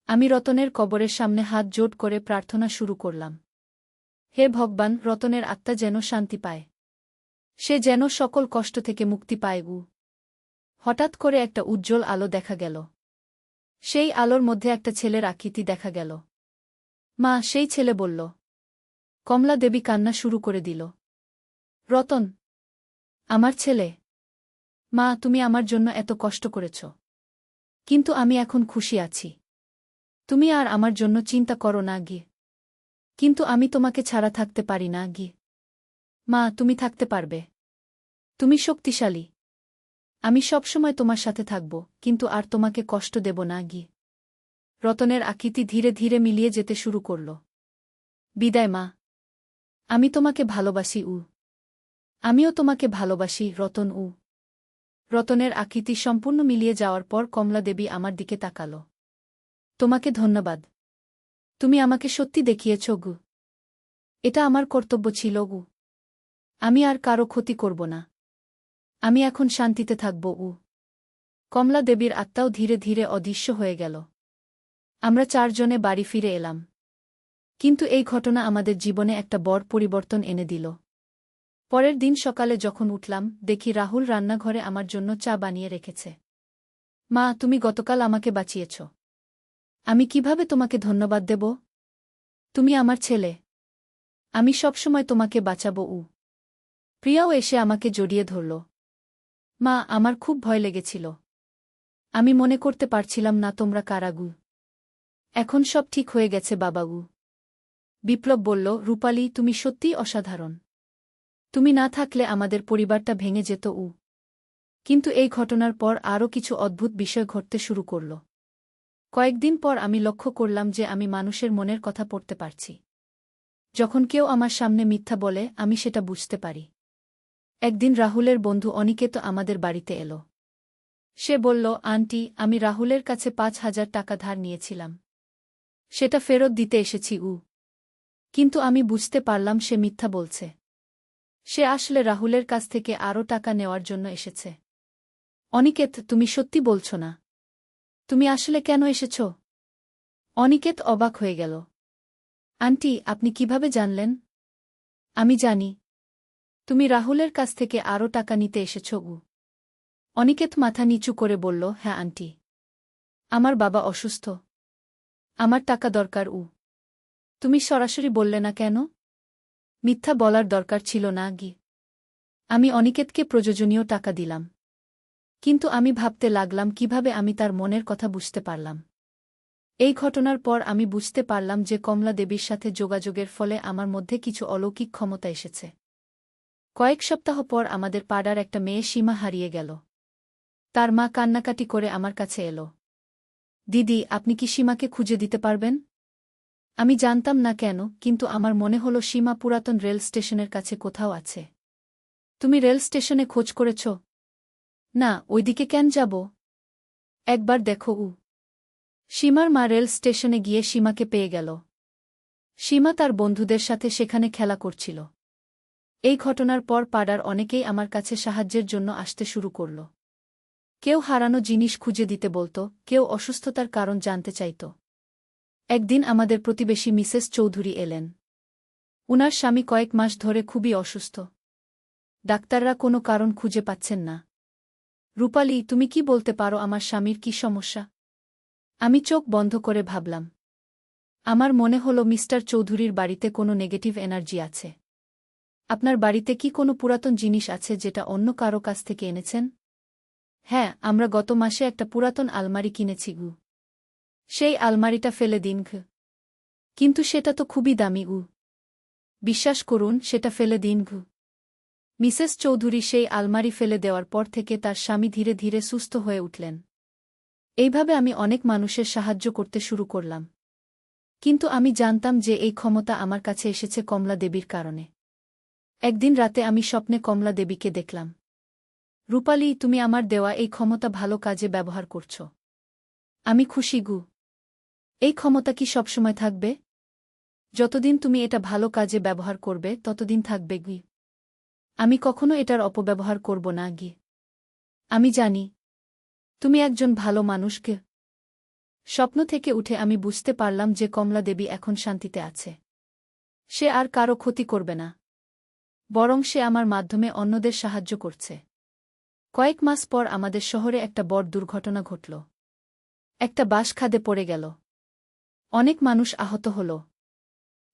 আমি রতনের কবরের সামনে হাত জোড় করে প্রার্থনা শুরু করলাম। হে ভগবান, রতনের আত্মা যেন শান্তি পায়। সে যেন সকল কষ্ট থেকে মুক্তি পায় গু। হঠাৎ করে একটা উজ্জ্বল আলো দেখা গেল। সেই আলোর মধ্যে একটা ছেলের আকৃতি দেখা গেল। মা, সেই ছেলে বলল। কমলা দেবী কান্না শুরু করে দিল। রতন, আমার ছেলে। মা, তুমি আমার জন্য এত কষ্ট করেছ। কিন্তু আমি এখন খুশি আছি। তুমি আর আমার জন্য চিন্তা করো না গি। কিন্তু আমি তোমাকে ছাড়া থাকতে পারি না গি। মা, তুমি থাকতে পারবে। তুমি শক্তিশালী। আমি সবসময় তোমার সাথে থাকব, কিন্তু আর তোমাকে কষ্ট দেব না গি। রতনের আকৃতি ধীরে ধীরে মিলিয়ে যেতে শুরু করল। বিদায় মা। আমি তোমাকে ভালোবাসি উ। আমিও তোমাকে ভালোবাসি রতন উ। রতনের আকৃতি সম্পূর্ণ মিলিয়ে যাওয়ার পর কমলা দেবী আমার দিকে তাকাল। তোমাকে ধন্যবাদ। তুমি আমাকে সত্যি দেখিয়েছ গু। এটা আমার কর্তব্য ছিল গু। আমি আর কারো ক্ষতি করব না। আমি এখন শান্তিতে থাকব উ। কমলা দেবীর আত্মাও ধীরে ধীরে অদৃশ্য হয়ে গেল। আমরা চারজনে বাড়ি ফিরে এলাম। কিন্তু এই ঘটনা আমাদের জীবনে একটা বড় পরিবর্তন এনে দিল। পরের দিন সকালে যখন উঠলাম, দেখি রাহুল রান্নাঘরে আমার জন্য চা বানিয়ে রেখেছে। মা, তুমি গতকাল আমাকে বাঁচিয়েছ। আমি কিভাবে তোমাকে ধন্যবাদ দেব? তুমি আমার ছেলে। আমি সবসময় তোমাকে বাঁচাবো উ। প্রিয়াও এসে আমাকে জড়িয়ে ধরল। মা, আমার খুব ভয় লেগেছিল। আমি মনে করতে পারছিলাম না তোমরা কারাগু। এখন সব ঠিক হয়ে গেছে বাবাগু। বিপ্লব বলল, রূপালী, তুমি সত্যিই অসাধারণ। তুমি না থাকলে আমাদের পরিবারটা ভেঙে যেত উ। কিন্তু এই ঘটনার পর আরও কিছু অদ্ভুত বিষয় ঘটতে শুরু করল। কয়েকদিন পর আমি লক্ষ্য করলাম যে আমি মানুষের মনের কথা পড়তে পারছি। যখন কেউ আমার সামনে মিথ্যা বলে, আমি সেটা বুঝতে পারি। একদিন রাহুলের বন্ধু অনিকেত আমাদের বাড়িতে এলো। সে বলল, আন্টি, আমি রাহুলের কাছে ৫,০০০ টাকা ধার নিয়েছিলাম। সেটা ফেরত দিতে এসেছি উ। কিন্তু আমি বুঝতে পারলাম সে মিথ্যা বলছে। সে আসলে রাহুলের কাছ থেকে আরও টাকা নেওয়ার জন্য এসেছে। অনিকেত, তুমি সত্যি বলছ না? তুমি আসলে কেন এসেছ? অনিকেত অবাক হয়ে গেল। আন্টি, আপনি কিভাবে জানলেন? আমি জানি। তুমি রাহুলের কাছ থেকে আরও টাকা নিতে এসেছ উ। অনিকেত মাথা নিচু করে বলল, হ্যাঁ আন্টি। আমার বাবা অসুস্থ। আমার টাকা দরকার উ। তুমি সরাসরি বললে না কেন? মিথ্যা বলার দরকার ছিল না গি। আমি অনিকেতকে প্রয়োজনীয় টাকা দিলাম। কিন্তু আমি ভাবতে লাগলাম কিভাবে আমি তার মনের কথা বুঝতে পারলাম। এই ঘটনার পর আমি বুঝতে পারলাম যে কমলা দেবীর সাথে যোগাযোগের ফলে আমার মধ্যে কিছু অলৌকিক ক্ষমতা এসেছে। কয়েক সপ্তাহ পর আমাদের পাড়ার একটা মেয়ে সীমা হারিয়ে গেল। তার মা কান্নাকাটি করে আমার কাছে এলো। দিদি, আপনি কি সীমাকে খুঁজে দিতে পারবেন? আমি জানতাম না কেন, কিন্তু আমার মনে হলো সীমা পুরাতন রেল স্টেশনের কাছে কোথাও আছে। তুমি রেল স্টেশনে খোঁজ করেছ? না, ওইদিকে কেন যাব? একবার দেখো উ। সীমার মা রেল স্টেশনে গিয়ে সীমাকে পেয়ে গেল। সীমা তার বন্ধুদের সাথে সেখানে খেলা করছিল। এই ঘটনার পর পাড়ার অনেকেই আমার কাছে সাহায্যের জন্য আসতে শুরু করল। কেউ হারানো জিনিস খুঁজে দিতে বলত, কেউ অসুস্থতার কারণ জানতে চাইত। একদিন আমাদের প্রতিবেশী মিসেস চৌধুরী এলেন। উনার স্বামী কয়েক মাস ধরে খুবই অসুস্থ। ডাক্তাররা কোনো কারণ খুঁজে পাচ্ছেন না। রূপালী, তুমি কি বলতে পারো আমার স্বামীর কি সমস্যা? আমি চোখ বন্ধ করে ভাবলাম। আমার মনে হলো মিস্টার চৌধুরীর বাড়িতে কোনো নেগেটিভ এনার্জি আছে। আপনার বাড়িতে কি কোনো পুরাতন জিনিস আছে যেটা অন্য কারো কাছ থেকে এনেছেন? হ্যাঁ, আমরা গত মাসে একটা পুরাতন আলমারি কিনেছি গু। সেই আলমারিটা ফেলে দিন ঘ। কিন্তু সেটা তো খুবই দামি উ। বিশ্বাস করুন, সেটা ফেলে দিন ঘ। মিসেস চৌধুরী সেই আলমারি ফেলে দেওয়ার পর থেকে তার স্বামী ধীরে ধীরে সুস্থ হয়ে উঠলেন। এইভাবে আমি অনেক মানুষের সাহায্য করতে শুরু করলাম। কিন্তু আমি জানতাম যে এই ক্ষমতা আমার কাছে এসেছে কমলা দেবীর কারণে। একদিন রাতে আমি স্বপ্নে কমলা দেবীকে দেখলাম। রূপালী, তুমি আমার দেওয়া এই ক্ষমতা ভালো কাজে ব্যবহার করছ। আমি খুশি গু। এই ক্ষমতা কি সবসময় থাকবে? যতদিন তুমি এটা ভালো কাজে ব্যবহার করবে ততদিন থাকবে গি। আমি কখনো এটার অপব্যবহার করব না গি। আমি জানি তুমি একজন ভালো মানুষকে। স্বপ্ন থেকে উঠে আমি বুঝতে পারলাম যে কমলা দেবী এখন শান্তিতে আছে। সে আর কারো ক্ষতি করবে না, বরং সে আমার মাধ্যমে অন্যদের সাহায্য করছে। কয়েক মাস পর আমাদের শহরে একটা বড় দুর্ঘটনা ঘটল। একটা বাস খাদে পড়ে গেল। অনেক মানুষ আহত হল।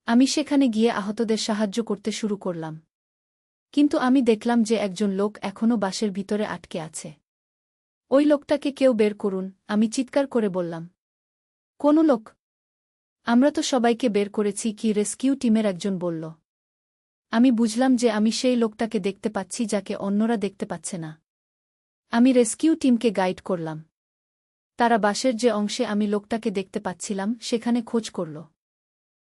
আমি সেখানে গিয়ে আহতদের সাহায্য করতে শুরু করলাম। কিন্তু আমি দেখলাম যে একজন লোক এখনও বাসের ভিতরে আটকে আছে। ওই লোকটাকে কেউ বের করুন, আমি চিৎকার করে বললাম। কোন লোক? আমরা তো সবাইকে বের করেছি, কি রেস্কিউ টিমের একজন বলল। আমি বুঝলাম যে আমি সেই লোকটাকে দেখতে পাচ্ছি যাকে অন্যরা দেখতে পাচ্ছে না। আমি রেস্কিউ টিমকে গাইড করলাম। তারা বাসের যে অংশে আমি লোকটাকে দেখতে পাচ্ছিলাম সেখানে খোঁজ করল।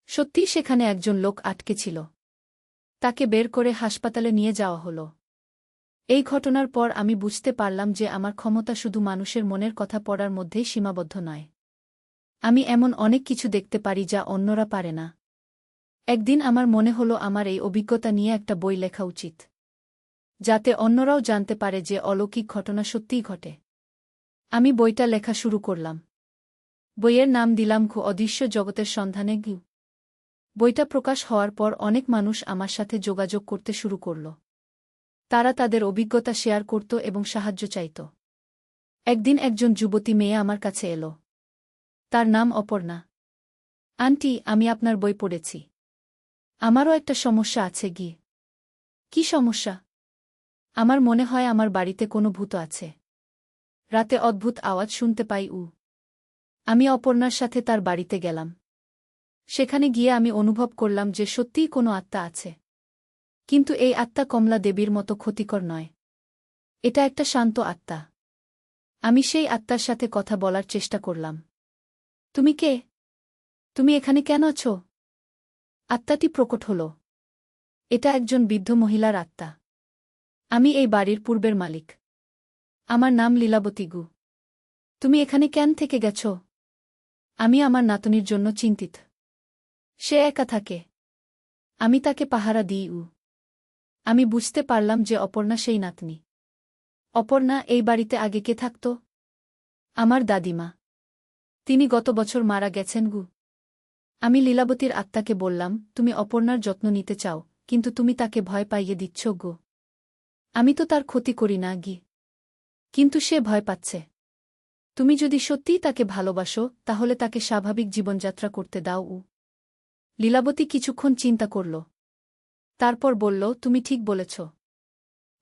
সত্যিই সেখানে একজন লোক আটকে ছিল। তাকে বের করে হাসপাতালে নিয়ে যাওয়া হলো। এই ঘটনার পর আমি বুঝতে পারলাম যে আমার ক্ষমতা শুধু মানুষের মনের কথা পড়ার মধ্যেই সীমাবদ্ধ নয়। আমি এমন অনেক কিছু দেখতে পারি যা অন্যরা পারে না। একদিন আমার মনে হলো আমার এই অভিজ্ঞতা নিয়ে একটা বই লেখা উচিত, যাতে অন্যরাও জানতে পারে যে অলৌকিক ঘটনা সত্যিই ঘটে। আমি বইটা লেখা শুরু করলাম। বইয়ের নাম দিলাম অদৃশ্য জগতের সন্ধানে গু। বইটা প্রকাশ হওয়ার পর অনেক মানুষ আমার সাথে যোগাযোগ করতে শুরু করল। তারা তাদের অভিজ্ঞতা শেয়ার করত এবং সাহায্য চাইত। একদিন একজন যুবতী মেয়ে আমার কাছে এলো। তার নাম অপর্ণা। আন্টি, আমি আপনার বই পড়েছি। আমারও একটা সমস্যা আছে গি। কি সমস্যা? আমার মনে হয় আমার বাড়িতে কোনো ভূত আছে। রাতে অদ্ভুত আওয়াজ শুনতে পাই। আমি অপর্ণার সাথে তার বাড়িতে গেলাম। সেখানে গিয়ে আমি অনুভব করলাম যে সত্যিই কোনো আত্মা আছে। কিন্তু এই আত্মা কমলা দেবীর মতো ক্ষতিকর নয়। এটা একটা শান্ত আত্মা। আমি সেই আত্মার সাথে কথা বলার চেষ্টা করলাম। তুমি কে? তুমি এখানে কেন আছো? আত্মাটি প্রকট হল। এটা একজন বৃদ্ধ মহিলার আত্মা। আমি এই বাড়ির পূর্বের মালিক। আমার নাম লীলাবতী গু। তুমি এখানে কেন থেকে গেছ? আমি আমার নাতনির জন্য চিন্তিত। সে একা থাকে। আমি তাকে পাহারা দিই। আমি বুঝতে পারলাম যে অপর্ণা সেই নাতনি। অপর্ণা, এই বাড়িতে আগে কে থাকত? আমার দাদিমা। তিনি গত বছর মারা গেছেন গু। আমি লীলাবতীর আত্মাকে বললাম, তুমি অপর্ণার যত্ন নিতে চাও, কিন্তু তুমি তাকে ভয় পাইয়ে দিচ্ছ গো। আমি তো তার ক্ষতি করি না গি। কিন্তু সে ভয় পাচ্ছে। তুমি যদি সত্যিই তাকে ভালোবাসো তাহলে তাকে স্বাভাবিক জীবনযাত্রা করতে দাও। লীলাবতী কিছুক্ষণ চিন্তা করল। তারপর বলল, তুমি ঠিক বলেছ।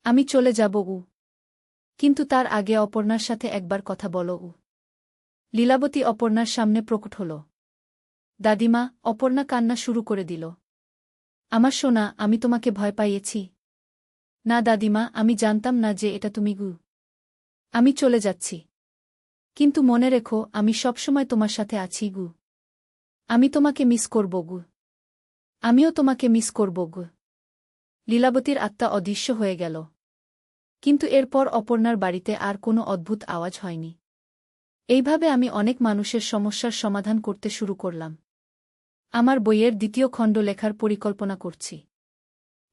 আমি চলে যাব। কিন্তু তার আগে অপর্ণার সাথে একবার কথা বলো। লীলাবতী অপর্ণার সামনে প্রকট হল। দাদিমা। অপর্ণা কান্না শুরু করে দিল। আমার সোনা, আমি তোমাকে ভয় পাইয়েছি। না দাদিমা, আমি জানতাম না যে এটা তুমি গু। আমি চলে যাচ্ছি। কিন্তু মনে রেখো, আমি সবসময় তোমার সাথে আছি গু। আমি তোমাকে মিস করব গু। আমিও তোমাকে মিস করব গু। লীলাবতীর আত্মা অদৃশ্য হয়ে গেল। কিন্তু এরপর অপর্ণার বাড়িতে আর কোনো অদ্ভুত আওয়াজ হয়নি। এইভাবে আমি অনেক মানুষের সমস্যার সমাধান করতে শুরু করলাম। আমার বইয়ের দ্বিতীয় খণ্ড লেখার পরিকল্পনা করছি।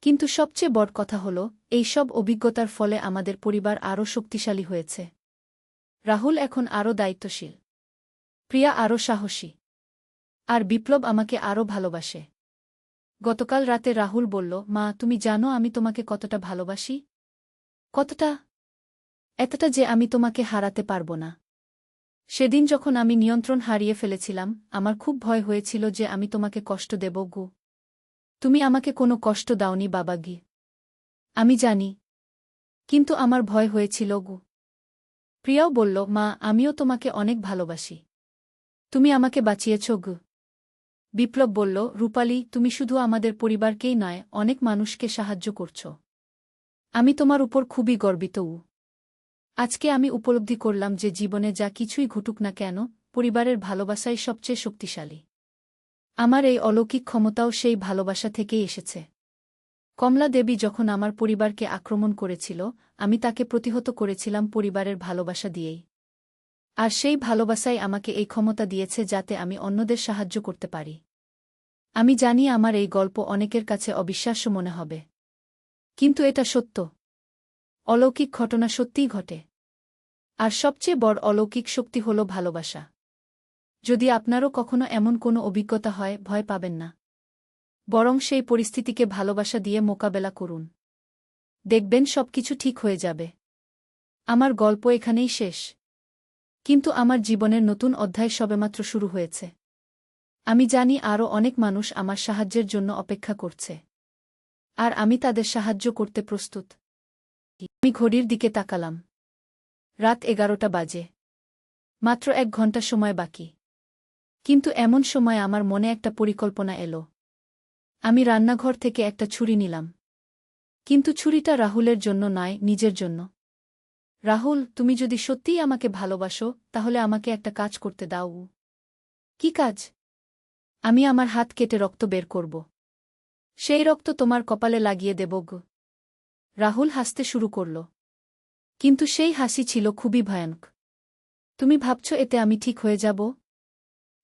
কিন্তু সবচেয়ে বড় কথা হল, এই সব অভিজ্ঞতার ফলে আমাদের পরিবার আরও শক্তিশালী হয়েছে। রাহুল এখন আরও দায়িত্বশীল। প্রিয়া আরও সাহসী। আর বিপ্লব আমাকে আরও ভালোবাসে। গতকাল রাতে রাহুল বলল, মা, তুমি জানো আমি তোমাকে কতটা ভালোবাসি? কতটা? এতটা যে আমি তোমাকে হারাতে পারব না। সেদিন যখন আমি নিয়ন্ত্রণ হারিয়ে ফেলেছিলাম, আমার খুব ভয় হয়েছিল যে আমি তোমাকে কষ্ট দেব গো। তুমি আমাকে কোনো কষ্ট দাওনি বাবা গি। আমি জানি। কিন্তু আমার ভয় হয়েছিল গো। প্রিয়াও বলল, মা, আমিও তোমাকে অনেক ভালোবাসি। তুমি আমাকে বাঁচিয়েছ গো। বিপ্লব বলল, রূপালী, তুমি শুধু আমাদের পরিবারকেই নয়, অনেক মানুষকে সাহায্য করছ। আমি তোমার উপর খুবই গর্বিত। আজকে আমি উপলব্ধি করলাম যে জীবনে যা কিছুই ঘটুক না কেন, পরিবারের ভালোবাসাই সবচেয়ে শক্তিশালী। আমার এই অলৌকিক ক্ষমতাও সেই ভালোবাসা থেকেই এসেছে। কমলা দেবী যখন আমার পরিবারকে আক্রমণ করেছিল, আমি তাকে প্রতিহত করেছিলাম পরিবারের ভালোবাসা দিয়েই। আর সেই ভালোবাসাই আমাকে এই ক্ষমতা দিয়েছে যাতে আমি অন্যদের সাহায্য করতে পারি। আমি জানি আমার এই গল্প অনেকের কাছে অবিশ্বাস্য মনে হবে। কিন্তু এটা সত্য। অলৌকিক ঘটনা সত্যিই ঘটে। আর সবচেয়ে বড় অলৌকিক শক্তি হল ভালোবাসা। যদি আপনারও কখনো এমন কোনো অভিজ্ঞতা হয়, ভয় পাবেন না। বরং সেই পরিস্থিতিকে ভালোবাসা দিয়ে মোকাবেলা করুন। দেখবেন সবকিছু ঠিক হয়ে যাবে। আমার গল্প এখানেই শেষ। কিন্তু আমার জীবনের নতুন অধ্যায় সবেমাত্র শুরু হয়েছে। আমি জানি আরও অনেক মানুষ আমার সাহায্যের জন্য অপেক্ষা করছে। আর আমি তাদের সাহায্য করতে প্রস্তুত। আমি ঘড়ির দিকে তাকালাম। রাত 11টা বাজে। মাত্র 1 ঘন্টা সময় বাকি। কিন্তু এমন সময় আমার মনে একটা পরিকল্পনা এলো। আমি রান্নাঘর থেকে একটা ছুরি নিলাম। কিন্তু ছুরিটা রাহুলের জন্য নয়, নিজের জন্য। রাহুল, তুমি যদি সত্যিই আমাকে ভালোবাসো, তাহলে আমাকে একটা কাজ করতে দাও। কি কাজ? আমি আমার হাত কেটে রক্ত বের করব। সেই রক্ত তোমার কপালে লাগিয়ে দেব গো। রাহুল হাসতে শুরু করল। কিন্তু সেই হাসি ছিল খুবই ভয়ানক। তুমি ভাবছ এতে আমি ঠিক হয়ে যাব?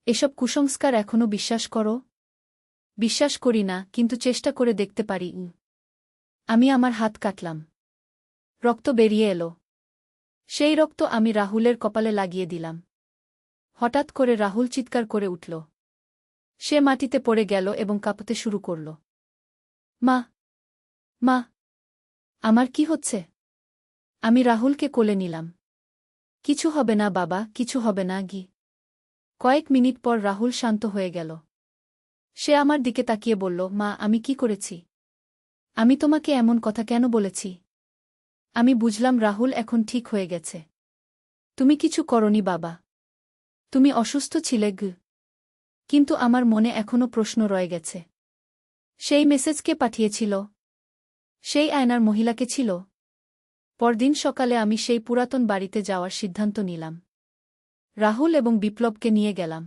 এসব কুসংস্কার এখনো বিশ্বাস করো? বিশ্বাস করি না, কিন্তু চেষ্টা করে দেখতে পারি। আমি আমার হাত কাটলাম। রক্ত বেরিয়ে এলো। সেই রক্ত আমি রাহুলের কপালে লাগিয়ে দিলাম। হঠাৎ করে রাহুল চিৎকার করে উঠল। সে মাটিতে পড়ে গেল এবং কাঁপতে শুরু করল। মা, মা, আমার কি হচ্ছে? আমি রাহুলকে কোলে নিলাম। কিছু হবে না বাবা, কিছু হবে না গি। কয়েক মিনিট পর রাহুল শান্ত হয়ে গেল। সে আমার দিকে তাকিয়ে বলল, মা, আমি কি করেছি? আমি তোমাকে এমন কথা কেন বলেছি? আমি বুঝলাম রাহুল এখন ঠিক হয়ে গেছে। তুমি কিছু করনি বাবা। তুমি অসুস্থ ছিলে গু। কিন্তু আমার মনে এখনো প্রশ্ন রয়ে গেছে। সেই মেসেজ কে পাঠিয়েছিল? সেই আয়নার মহিলাকে ছিল? পরদিন সকালে আমি সেই পুরাতন বাড়িতে যাওয়ার সিদ্ধান্ত নিলাম। রাহুল এবং বিপ্লবকে নিয়ে গেলাম।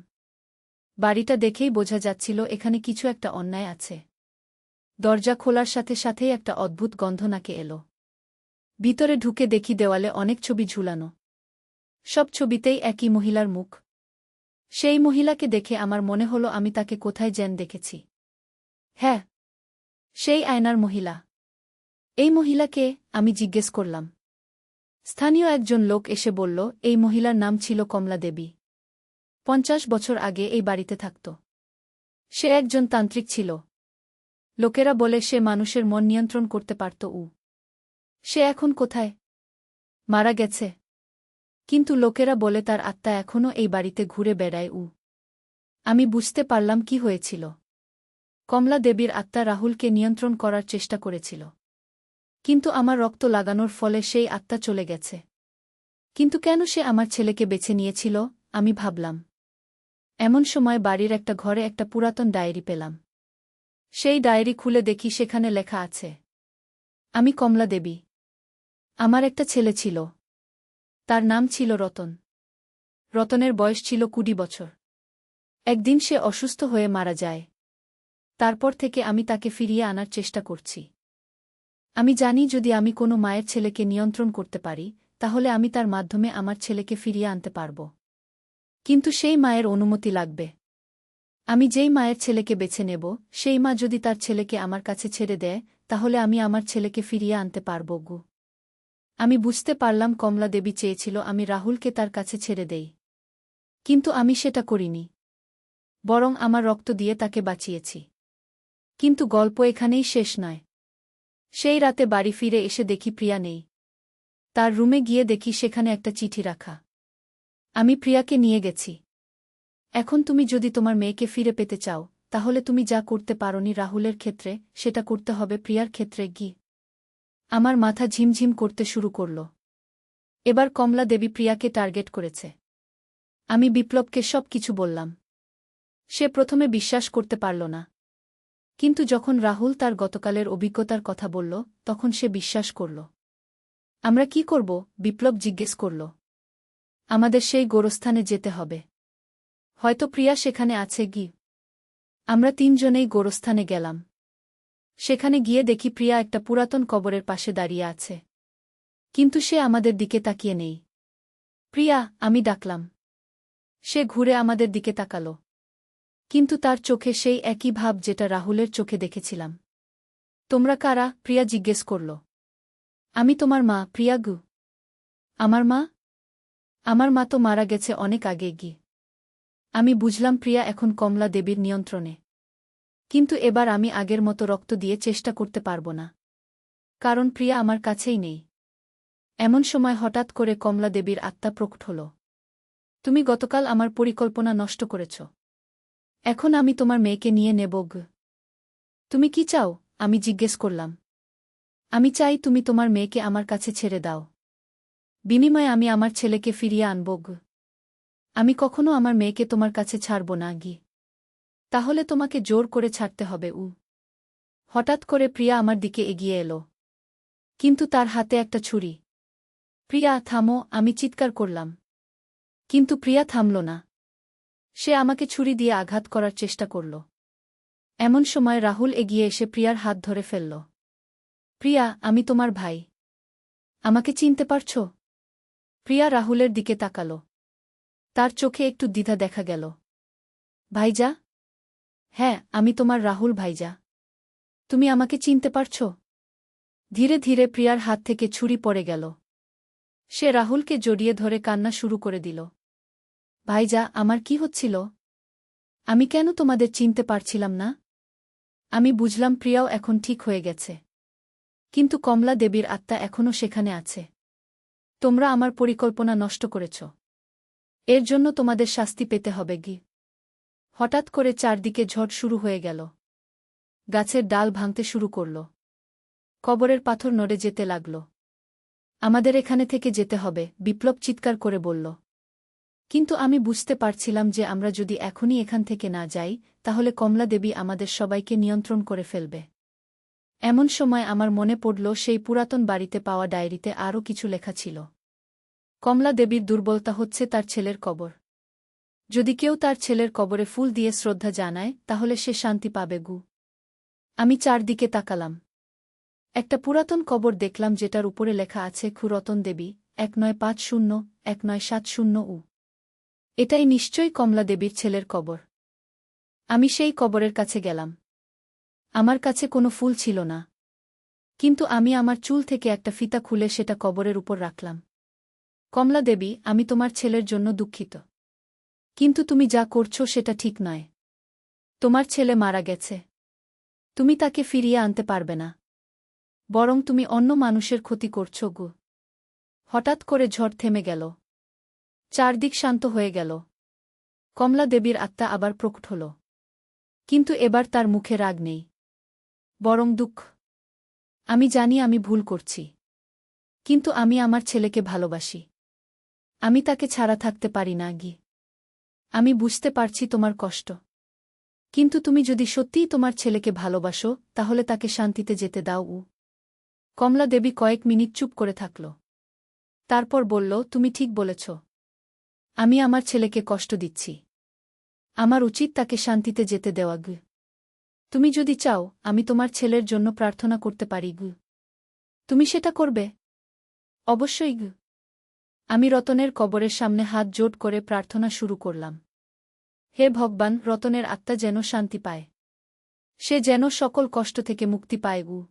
বাড়িটা দেখেই বোঝা যাচ্ছিল এখানে কিছু একটা অন্যায় আছে। দরজা খোলার সাথে সাথেই একটা অদ্ভুত গন্ধ নাকে এলো। ভিতরে ঢুকে দেখি দেওয়ালে অনেক ছবি ঝুলানো। সব ছবিতেই একই মহিলার মুখ। সেই মহিলাকে দেখে আমার মনে হলো আমি তাকে কোথায় যেন দেখেছি। হ্যাঁ, সেই আয়নার মহিলা। এই মহিলাকে? আমি জিজ্ঞেস করলাম। স্থানীয় একজন লোক এসে বলল, এই মহিলার নাম ছিল কমলা দেবী। 50 বছর আগে এই বাড়িতে থাকত। সে একজন তান্ত্রিক ছিল। লোকেরা বলে সে মানুষের মন নিয়ন্ত্রণ করতে পারত। সে এখন কোথায়? মারা গেছে। কিন্তু লোকেরা বলে তার আত্মা এখনও এই বাড়িতে ঘুরে বেড়ায়। আমি বুঝতে পারলাম কি হয়েছিল। কমলা দেবীর আত্মা রাহুলকে নিয়ন্ত্রণ করার চেষ্টা করেছিল। কিন্তু আমার রক্ত লাগানোর ফলে সেই আত্মা চলে গেছে। কিন্তু কেন সে আমার ছেলেকে বেছে নিয়েছিল? আমি ভাবলাম। এমন সময় বাড়ির একটা ঘরে একটা পুরাতন ডায়েরি পেলাম। সেই ডায়েরি খুলে দেখি সেখানে লেখা আছে, আমি কমলা দেবী। আমার একটা ছেলে ছিল। তার নাম ছিল রতন। রতনের বয়স ছিল 20 বছর। একদিন সে অসুস্থ হয়ে মারা যায়। তারপর থেকে আমি তাকে ফিরিয়ে আনার চেষ্টা করছি। আমি জানি যদি আমি কোনো মায়ের ছেলেকে নিয়ন্ত্রণ করতে পারি, তাহলে আমি তার মাধ্যমে আমার ছেলেকে ফিরিয়ে আনতে পারব। কিন্তু সেই মায়ের অনুমতি লাগবে। আমি যেই মায়ের ছেলেকে বেছে নেব, সেই মা যদি তার ছেলেকে আমার কাছে ছেড়ে দেয়, তাহলে আমি আমার ছেলেকে ফিরিয়ে আনতে পারব গো। আমি বুঝতে পারলাম কমলা দেবী চেয়েছিল আমি রাহুলকে তার কাছে ছেড়ে দেই। কিন্তু আমি সেটা করিনি। বরং আমার রক্ত দিয়ে তাকে বাঁচিয়েছি। কিন্তু গল্প এখানেই শেষ নয়। সেই রাতে বাড়ি ফিরে এসে দেখি প্রিয়া নেই। তার রুমে গিয়ে দেখি সেখানে একটা চিঠি রাখা। আমি প্রিয়াকে নিয়ে গেছি। এখন তুমি যদি তোমার মেয়েকে ফিরে পেতে চাও, তাহলে তুমি যা করতে পারোনি রাহুলের ক্ষেত্রে, সেটা করতে হবে প্রিয়ার ক্ষেত্রে গি। আমার মাথা ঝিমঝিম করতে শুরু করল। এবার কমলা দেবী প্রিয়াকে টার্গেট করেছে। আমি বিপ্লবকে সব কিছু বললাম। সে প্রথমে বিশ্বাস করতে পারল না। কিন্তু যখন রাহুল তার গতকালের অভিজ্ঞতার কথা বলল, তখন সে বিশ্বাস করল। আমরা কি করব? বিপ্লব জিজ্ঞেস করল। আমাদের সেই গোরস্থানে যেতে হবে। হয়তো প্রিয়া সেখানে আছে গি। আমরা 3 জনেই গোরস্থানে গেলাম। সেখানে গিয়ে দেখি প্রিয়া একটা পুরাতন কবরের পাশে দাঁড়িয়ে আছে। কিন্তু সে আমাদের দিকে তাকিয়ে নেই। প্রিয়া, আমি ডাকলাম। সে ঘুরে আমাদের দিকে তাকালো। কিন্তু তার চোখে সেই একই ভাব যেটা রাহুলের চোখে দেখেছিলাম। তোমরা কারা? প্রিয়া জিজ্ঞেস করল। আমি তোমার মা, প্রিয়া গু। আমার মা? আমার মা তো মারা গেছে অনেক আগে গিয়ে। আমি বুঝলাম প্রিয়া এখন কমলা দেবীর নিয়ন্ত্রণে। কিন্তু এবার আমি আগের মতো রক্ত দিয়ে চেষ্টা করতে পারব না। কারণ প্রিয়া আমার কাছেই নেই। এমন সময় হঠাৎ করে কমলা দেবীর আত্মা প্রকট হল। তুমি গতকাল আমার পরিকল্পনা নষ্ট করেছ। এখন আমি তোমার মেয়েকে নিয়ে নেব গ। তুমি কি চাও? আমি জিজ্ঞেস করলাম। আমি চাই তুমি তোমার মেয়েকে আমার কাছে ছেড়ে দাও। বিনিময়ে আমি আমার ছেলেকে ফিরিয়ে আনব গ। আমি কখনো আমার মেয়েকে তোমার কাছে ছাড়ব না গি। তাহলে তোমাকে জোর করে ছাড়তে হবে উ। হঠাৎ করে প্রিয়া আমার দিকে এগিয়ে এলো। কিন্তু তার হাতে একটা ছুরি। প্রিয়া থামো, আমি চিৎকার করলাম। কিন্তু প্রিয়া থামল না। সে আমাকে ছুরি দিয়ে আঘাত করার চেষ্টা করল। এমন সময় রাহুল এগিয়ে এসে প্রিয়ার হাত ধরে ফেলল। প্রিয়া, আমি তোমার ভাই। আমাকে চিনতে পারছ? প্রিয়া রাহুলের দিকে তাকাল। তার চোখে একটু দ্বিধা দেখা গেল। ভাইজা? হ্যাঁ, আমি তোমার রাহুল ভাইজা। তুমি আমাকে চিনতে পারছ? ধীরে ধীরে প্রিয়ার হাত থেকে ছুরি পড়ে গেল। সে রাহুলকে জড়িয়ে ধরে কান্না শুরু করে দিল। ভাইজা, আমার কি হচ্ছিল? আমি কেন তোমাদের চিনতে পারছিলাম না? আমি বুঝলাম প্রিয়াও এখন ঠিক হয়ে গেছে। কিন্তু কমলা দেবীর আত্মা এখনও সেখানে আছে। তোমরা আমার পরিকল্পনা নষ্ট করেছ। এর জন্য তোমাদের শাস্তি পেতে হবে গি। হঠাৎ করে চারদিকে ঝড় শুরু হয়ে গেল। গাছের ডাল ভাঙতে শুরু করল। কবরের পাথর নড়ে যেতে লাগল। আমাদের এখানে থেকে যেতে হবে, বিপ্লব চিৎকার করে বলল। কিন্তু আমি বুঝতে পারছিলাম যে আমরা যদি এখনই এখান থেকে না যাই, তাহলে কমলা দেবী আমাদের সবাইকে নিয়ন্ত্রণ করে ফেলবে। এমন সময় আমার মনে পড়ল সেই পুরাতন বাড়িতে পাওয়া ডায়েরিতে আরও কিছু লেখা ছিল। কমলা দেবীর দুর্বলতা হচ্ছে তার ছেলের কবর। যদি কেউ তার ছেলের কবরে ফুল দিয়ে শ্রদ্ধা জানায়, তাহলে সে শান্তি পাবে গু। আমি চারদিকে তাকালাম। একটা পুরাতন কবর দেখলাম যেটার উপরে লেখা আছে খুরতন দেবী 1950-1970 এটাই নিশ্চয়ই কমলা দেবীর ছেলের কবর। আমি সেই কবরের কাছে গেলাম। আমার কাছে কোনো ফুল ছিল না। কিন্তু আমি আমার চুল থেকে একটা ফিতা খুলে সেটা কবরের উপর রাখলাম। কমলা দেবী, আমি তোমার ছেলের জন্য দুঃখিত। কিন্তু তুমি যা করছো সেটা ঠিক নয়। তোমার ছেলে মারা গেছে। তুমি তাকে ফিরিয়ে আনতে পারবে না। বরং তুমি অন্য মানুষের ক্ষতি করছো গু। হঠাৎ করে ঝড় থেমে গেল। চারদিক শান্ত হয়ে গেল। কমলা দেবীর আত্মা আবার প্রকট হল। কিন্তু এবার তার মুখে রাগ নেই, বরং দুঃখ। আমি জানি আমি ভুল করছি। কিন্তু আমি আমার ছেলেকে ভালোবাসি। আমি তাকে ছাড়া থাকতে পারি না গি। আমি বুঝতে পারছি তোমার কষ্ট। কিন্তু তুমি যদি সত্যিই তোমার ছেলেকে ভালোবাসো, তাহলে তাকে শান্তিতে যেতে দাও উ। কমলা দেবী কয়েক মিনিট চুপ করে থাকল। তারপর বলল, তুমি ঠিক বলেছ। আমি আমার ছেলেকে কষ্ট দিচ্ছি। আমার উচিত তাকে শান্তিতে যেতে দেওয়া গু। তুমি যদি চাও, আমি তোমার ছেলের জন্য প্রার্থনা করতে পারি গু। তুমি সেটা করবে? অবশ্যই গু। আমি রতনের কবরের সামনে হাত জোট করে প্রার্থনা শুরু করলাম। হে ভগবান, রতনের আত্মা যেন শান্তি পায়। সে যেন সকল কষ্ট থেকে মুক্তি পায় গু।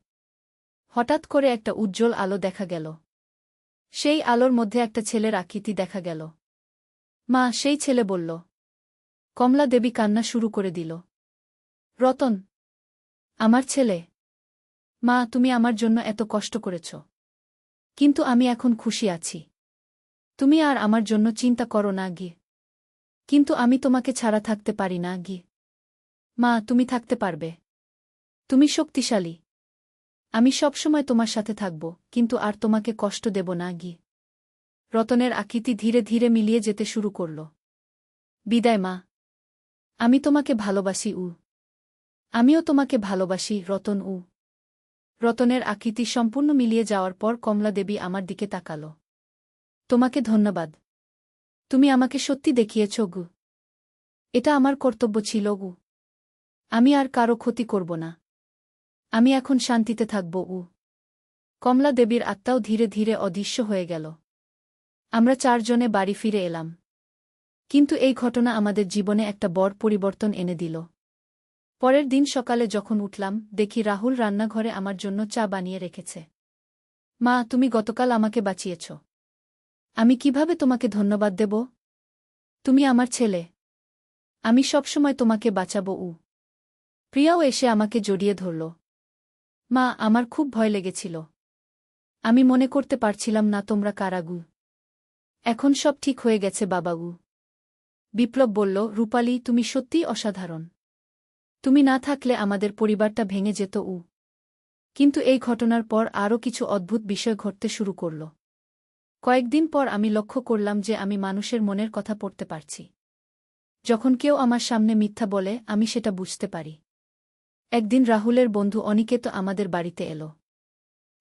হঠাৎ করে একটা উজ্জ্বল আলো দেখা গেল। সেই আলোর মধ্যে একটা ছেলের আকৃতি দেখা গেল। মা, সেই ছেলে বলল। কমলা দেবী কান্না শুরু করে দিল। রতন, আমার ছেলে। মা, তুমি আমার জন্য এত কষ্ট করেছ। কিন্তু আমি এখন খুশি আছি। তুমি আর আমার জন্য চিন্তা করো না গি। কিন্তু আমি তোমাকে ছাড়া থাকতে পারি না গি। মা, তুমি থাকতে পারবে। তুমি শক্তিশালী। আমি সবসময় তোমার সাথে থাকব, কিন্তু আর তোমাকে কষ্ট দেব না গি। রতনের আকৃতি ধীরে ধীরে মিলিয়ে যেতে শুরু করল। বিদায় মা। আমি তোমাকে ভালোবাসি উ। আমিও তোমাকে ভালোবাসি রতন উ। রতনের আকৃতি সম্পূর্ণ মিলিয়ে যাওয়ার পর কমলা দেবী আমার দিকে তাকাল। তোমাকে ধন্যবাদ। তুমি আমাকে সত্যি দেখিয়েছ গু। এটা আমার কর্তব্য ছিল গু। আমি আর কারো ক্ষতি করব না। আমি এখন শান্তিতে থাকব উ। কমলা দেবীর আত্মাও ধীরে ধীরে অদৃশ্য হয়ে গেল। আমরা চারজনে বাড়ি ফিরে এলাম। কিন্তু এই ঘটনা আমাদের জীবনে একটা বড় পরিবর্তন এনে দিল। পরের দিন সকালে যখন উঠলাম, দেখি রাহুল রান্নাঘরে আমার জন্য চা বানিয়ে রেখেছে। মা, তুমি গতকাল আমাকে বাঁচিয়েছ। আমি কিভাবে তোমাকে ধন্যবাদ দেব? তুমি আমার ছেলে। আমি সবসময় তোমাকে বাঁচাবো। প্রিয়াও এসে আমাকে জড়িয়ে ধরল। মা, আমার খুব ভয় লেগেছিল। আমি মনে করতে পারছিলাম না তোমরা কারাগু। এখন সব ঠিক হয়ে গেছে বাবাগু। বিপ্লব বলল, রূপালি, তুমি সত্যিই অসাধারণ। তুমি না থাকলে আমাদের পরিবারটা ভেঙে যেত। কিন্তু এই ঘটনার পর আরও কিছু অদ্ভুত বিষয় ঘটতে শুরু করল। কয়েকদিন পর আমি লক্ষ্য করলাম যে আমি মানুষের মনের কথা পড়তে পারছি। যখন কেউ আমার সামনে মিথ্যা বলে আমি সেটা বুঝতে পারি। একদিন রাহুলের বন্ধু অনিকেত আমাদের বাড়িতে এলো।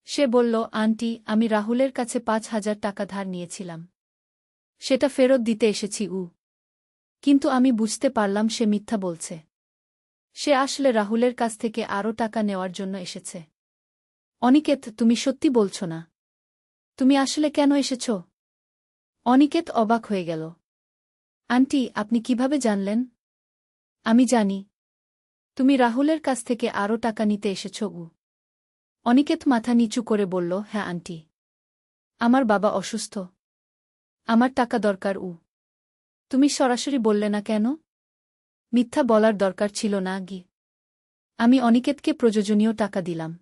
সে বলল, আন্টি, আমি রাহুলের কাছে ৫,০০০ টাকা ধার নিয়েছিলাম। সেটা ফেরত দিতে এসেছি। কিন্তু আমি বুঝতে পারলাম সে মিথ্যা বলছে। সে আসলে রাহুলের কাছ থেকে আরও টাকা নেওয়ার জন্য এসেছে। অনিকেত, তুমি সত্যি বলছ না? তুমি আসলে কেন এসেছ? অনিকেত অবাক হয়ে গেল। আন্টি, আপনি কিভাবে জানলেন? আমি জানি। তুমি রাহুলের কাছ থেকে আরও টাকা নিতে এসেছ। অনিকেত মাথা নিচু করে বলল, হ্যাঁ আন্টি। আমার বাবা অসুস্থ। আমার টাকা দরকার। তুমি সরাসরি বললে না কেন? মিথ্যা বলার দরকার ছিল না। আমি অনিকেতকে প্রয়োজনীয় টাকা দিলাম।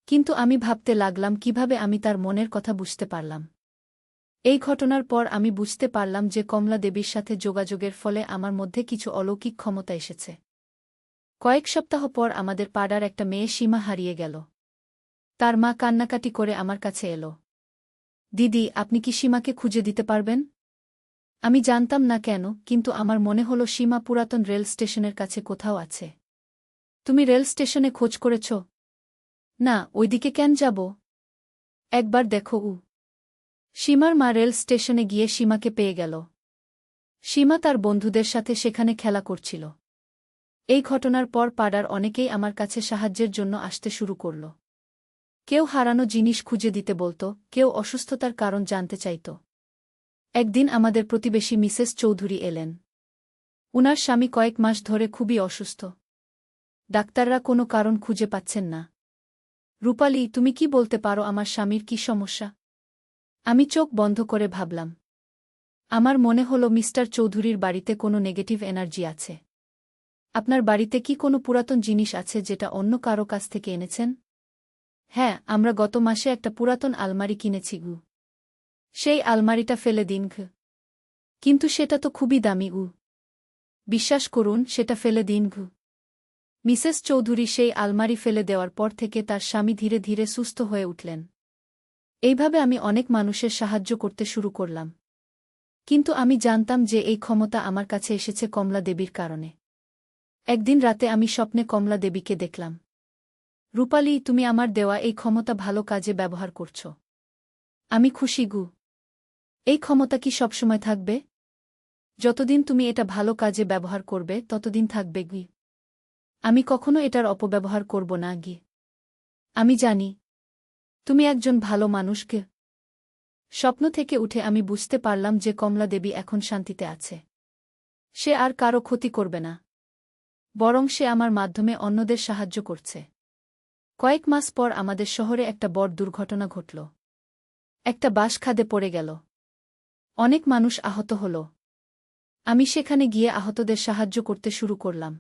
কিন্তু আমি ভাবতে লাগলাম কিভাবে আমি তার মনের কথা বুঝতে পারলাম। এই ঘটনার পর আমি বুঝতে পারলাম যে কমলা দেবীর সাথে যোগাযোগের ফলে আমার মধ্যে কিছু অলৌকিক ক্ষমতা এসেছে। কয়েক সপ্তাহ পর আমাদের পাড়ার একটা মেয়ে সীমা হারিয়ে গেল। তার মা কান্নাকাটি করে আমার কাছে এলো। দিদি, আপনি কি সীমাকে খুঁজে দিতে পারবেন? আমি জানতাম না কেন, কিন্তু আমার মনে হলো সীমা পুরাতন রেল স্টেশনের কাছে কোথাও আছে। তুমি রেল স্টেশনে খোঁজ করেছ? না, ওইদিকে কেন যাব? একবার দেখো। সীমার মা রেল স্টেশনে গিয়ে সীমাকে পেয়ে গেল। সীমা তার বন্ধুদের সাথে সেখানে খেলা করছিল। এই ঘটনার পর পাড়ার অনেকেই আমার কাছে সাহায্যের জন্য আসতে শুরু করল। কেউ হারানো জিনিস খুঁজে দিতে বলত, কেউ অসুস্থতার কারণ জানতে চাইত। একদিন আমাদের প্রতিবেশী মিসেস চৌধুরী এলেন। উনার স্বামী কয়েক মাস ধরে খুবই অসুস্থ। ডাক্তাররা কোনো কারণ খুঁজে পাচ্ছেন না। রূপালি, তুমি কি বলতে পারো আমার স্বামীর কি সমস্যা? আমি চোখ বন্ধ করে ভাবলাম। আমার মনে হলো মিস্টার চৌধুরীর বাড়িতে কোনো নেগেটিভ এনার্জি আছে। আপনার বাড়িতে কি কোনো পুরাতন জিনিস আছে যেটা অন্য কারো কাছ থেকে এনেছেন? হ্যাঁ, আমরা গত মাসে একটা পুরাতন আলমারি কিনেছি। সেই আলমারিটা ফেলে দিন। কিন্তু সেটা তো খুবই দামি। বিশ্বাস করুন, সেটা ফেলে দিন। মিসেস চৌধুরী সেই আলমারি ফেলে দেওয়ার পর থেকে তার স্বামী ধীরে ধীরে সুস্থ হয়ে উঠলেন। এইভাবে আমি অনেক মানুষের সাহায্য করতে শুরু করলাম। কিন্তু আমি জানতাম যে এই ক্ষমতা আমার কাছে এসেছে কমলা দেবীর কারণে। একদিন রাতে আমি স্বপ্নে কমলা দেবীকে দেখলাম। রূপালি, তুমি আমার দেওয়া এই ক্ষমতা ভালো কাজে ব্যবহার করছ। আমি খুশি। এই ক্ষমতা কি সবসময় থাকবে? যতদিন তুমি এটা ভালো কাজে ব্যবহার করবে ততদিন থাকবে। আমি কখনো এটার অপব্যবহার করব না। আমি জানি তুমি একজন ভালো মানুষকে। স্বপ্ন থেকে উঠে আমি বুঝতে পারলাম যে কমলা দেবী এখন শান্তিতে আছে। সে আর কারো ক্ষতি করবে না, বরং সে আমার মাধ্যমে অন্যদের সাহায্য করছে। কয়েক মাস পর আমাদের শহরে একটা বড় দুর্ঘটনা ঘটল। একটা বাস খাদে পড়ে গেল। অনেক মানুষ আহত হল। আমি সেখানে গিয়ে আহতদের সাহায্য করতে শুরু করলাম।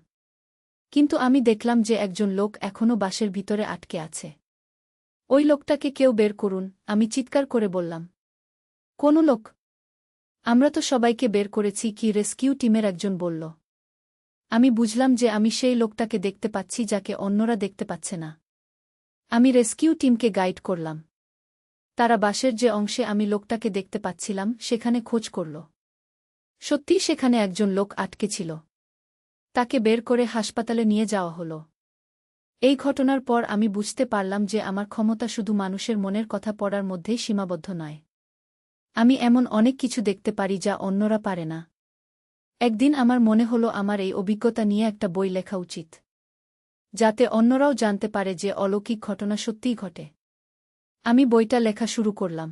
কিন্তু আমি দেখলাম যে একজন লোক এখনও বাসের ভিতরে আটকে আছে। ওই লোকটাকে কেউ বের করুন, আমি চিৎকার করে বললাম। কোনো লোক? আমরা তো সবাইকে বের করেছি। কি রেস্কিউ টিমের একজন বলল। আমি বুঝলাম যে আমি সেই লোকটাকে দেখতে পাচ্ছি যাকে অন্যরা দেখতে পাচ্ছে না। আমি রেস্কিউ টিমকে গাইড করলাম। তারা বাসের যে অংশে আমি লোকটাকে দেখতে পাচ্ছিলাম সেখানে খোঁজ করল। সত্যিই সেখানে একজন লোক আটকে ছিল। তাকে বের করে হাসপাতালে নিয়ে যাওয়া হলো। এই ঘটনার পর আমি বুঝতে পারলাম যে আমার ক্ষমতা শুধু মানুষের মনের কথা পড়ার মধ্যেই সীমাবদ্ধ নয়। আমি এমন অনেক কিছু দেখতে পারি যা অন্যরা পারে না। একদিন আমার মনে হলো আমার এই অভিজ্ঞতা নিয়ে একটা বই লেখা উচিত, যাতে অন্যরাও জানতে পারে যে অলৌকিক ঘটনা সত্যিই ঘটে। আমি বইটা লেখা শুরু করলাম।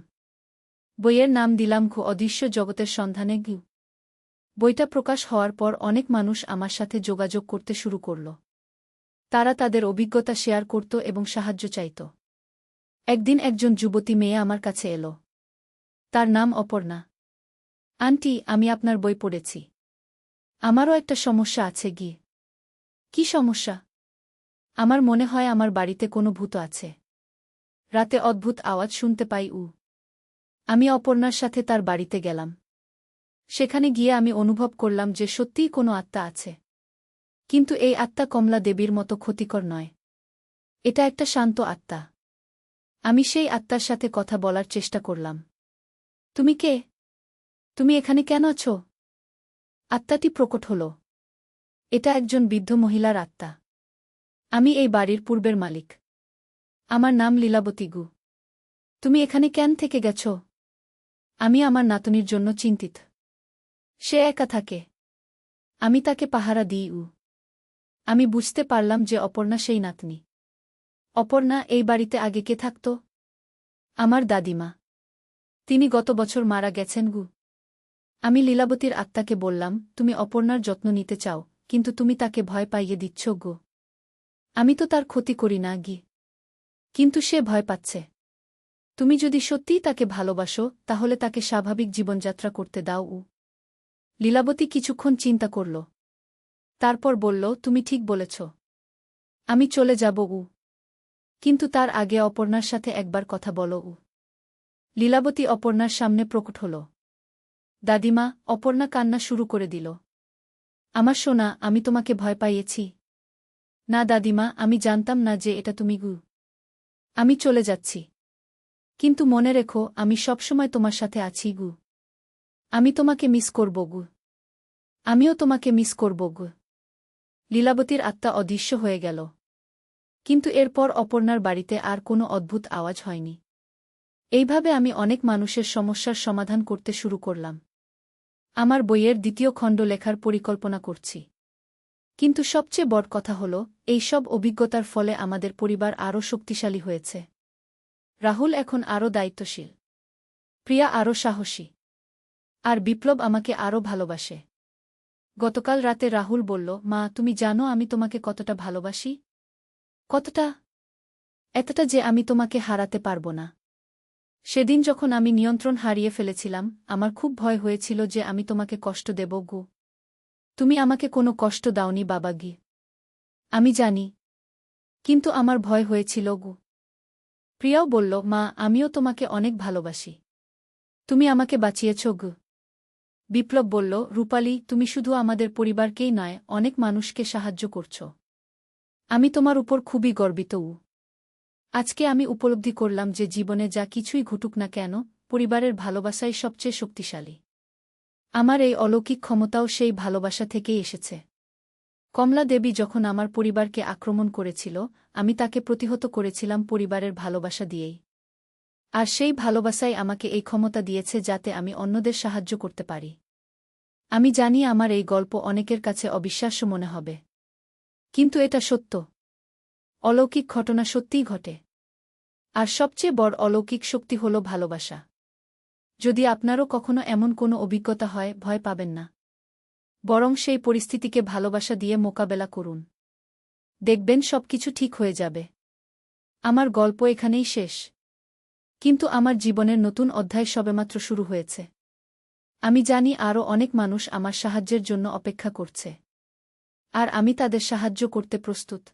বইয়ের নাম দিলাম অদৃশ্য জগতের সন্ধানে। বইটা প্রকাশ হওয়ার পর অনেক মানুষ আমার সাথে যোগাযোগ করতে শুরু করল। তারা তাদের অভিজ্ঞতা শেয়ার করত এবং সাহায্য চাইত। একদিন একজন যুবতী মেয়ে আমার কাছে এলো। তার নাম অপর্ণা। আন্টি, আমি আপনার বই পড়েছি। আমারও একটা সমস্যা আছে গি। কি সমস্যা? আমার মনে হয় আমার বাড়িতে কোনো ভূত আছে। রাতে অদ্ভুত আওয়াজ শুনতে পাই। আমি অপর্ণার সাথে তার বাড়িতে গেলাম। সেখানে গিয়ে আমি অনুভব করলাম যে সত্যিই কোনো আত্মা আছে। কিন্তু এই আত্মা কমলা দেবীর মতো ক্ষতিকর নয়। এটা একটা শান্ত আত্মা। আমি সেই আত্মার সাথে কথা বলার চেষ্টা করলাম। তুমি কে? তুমি এখানে কেন আছো? আত্মাটি প্রকট হল। এটা একজন বৃদ্ধ মহিলার আত্মা। আমি এই বাড়ির পূর্বের মালিক। আমার নাম লীলাবতী গু। তুমি এখানে কেন থেকে গেছ? আমি আমার নাতনির জন্য চিন্তিত। সে একা থাকে। আমি তাকে পাহারা দিই। আমি বুঝতে পারলাম যে অপর্ণা সেই নাতনি। অপর্ণা, এই বাড়িতে আগে কে থাকত? আমার দাদিমা। তিনি গত বছর মারা গেছেন গু। আমি লীলাবতীর আত্মাকে বললাম, তুমি অপর্ণার যত্ন নিতে চাও, কিন্তু তুমি তাকে ভয় পাইয়ে দিচ্ছ গো। আমি তো তার ক্ষতি করি না গি। কিন্তু সে ভয় পাচ্ছে। তুমি যদি সত্যিই তাকে ভালোবাসো, তাহলে তাকে স্বাভাবিক জীবনযাত্রা করতে দাও। লীলাবতী কিছুক্ষণ চিন্তা করল। তারপর বলল, তুমি ঠিক বলেছ। আমি চলে যাব। কিন্তু তার আগে অপর্ণার সাথে একবার কথা বলো। লীলাবতী অপর্ণার সামনে প্রকট হল। দাদিমা। অপর্ণা কান্না শুরু করে দিল। আমার সোনা, আমি তোমাকে ভয় পাইয়েছি। না দাদিমা, আমি জানতাম না যে এটা তুমি গু। আমি চলে যাচ্ছি। কিন্তু মনে রেখো, আমি সবসময় তোমার সাথে আছি গু। আমি তোমাকে মিস করব গু। আমিও তোমাকে মিস করব গু। লীলাবতীর আত্মা অদৃশ্য হয়ে গেল। কিন্তু এরপর অপর্ণার বাড়িতে আর কোনো অদ্ভুত আওয়াজ হয়নি। এইভাবে আমি অনেক মানুষের সমস্যার সমাধান করতে শুরু করলাম। আমার বইয়ের দ্বিতীয় খণ্ড লেখার পরিকল্পনা করছি। কিন্তু সবচেয়ে বড় কথা হল, এই সব অভিজ্ঞতার ফলে আমাদের পরিবার আরও শক্তিশালী হয়েছে। রাহুল এখন আরও দায়িত্বশীল। প্রিয়া আরও সাহসী। আর বিপ্লব আমাকে আরও ভালোবাসে। গতকাল রাতে রাহুল বলল, মা, তুমি জানো আমি তোমাকে কতটা ভালোবাসি? কতটা? এতটা যে আমি তোমাকে হারাতে পারব না। সেদিন যখন আমি নিয়ন্ত্রণ হারিয়ে ফেলেছিলাম, আমার খুব ভয় হয়েছিল যে আমি তোমাকে কষ্ট দেব গো। তুমি আমাকে কোনো কষ্ট দাওনি বাবা গি। আমি জানি। কিন্তু আমার ভয় হয়েছিল গো। প্রিয়াও বলল, মা, আমিও তোমাকে অনেক ভালোবাসি। তুমি আমাকে বাঁচিয়েছ গো। বিপ্লব বলল, রূপালী, তুমি শুধু আমাদের পরিবারকেই নয়, অনেক মানুষকে সাহায্য করছ। আমি তোমার উপর খুবই গর্বিত। আজকে আমি উপলব্ধি করলাম যে জীবনে যা কিছুই ঘটুক না কেন, পরিবারের ভালোবাসাই সবচেয়ে শক্তিশালী। আমার এই অলৌকিক ক্ষমতাও সেই ভালোবাসা থেকেই এসেছে। কমলা দেবী যখন আমার পরিবারকে আক্রমণ করেছিল, আমি তাকে প্রতিহত করেছিলাম পরিবারের ভালোবাসা দিয়েই। আর সেই ভালোবাসাই আমাকে এই ক্ষমতা দিয়েছে যাতে আমি অন্যদের সাহায্য করতে পারি। আমি জানি আমার এই গল্প অনেকের কাছে অবিশ্বাস্য মনে হবে। কিন্তু এটা সত্য। অলৌকিক ঘটনা সত্যিই ঘটে। আর সবচেয়ে বড় অলৌকিক শক্তি হল ভালোবাসা। যদি আপনারও কখনো এমন কোনো অভিজ্ঞতা হয়, ভয় পাবেন না। বরং সেই পরিস্থিতিকে ভালোবাসা দিয়ে মোকাবেলা করুন। দেখবেন সবকিছু ঠিক হয়ে যাবে। আমার গল্প এখানেই শেষ। কিন্তু আমার জীবনের নতুন অধ্যায় সবেমাত্র শুরু হয়েছে। আমি জানি আরও অনেক মানুষ আমার সাহায্যের জন্য অপেক্ষা করছে। আর আমি তাদের সাহায্য করতে প্রস্তুত।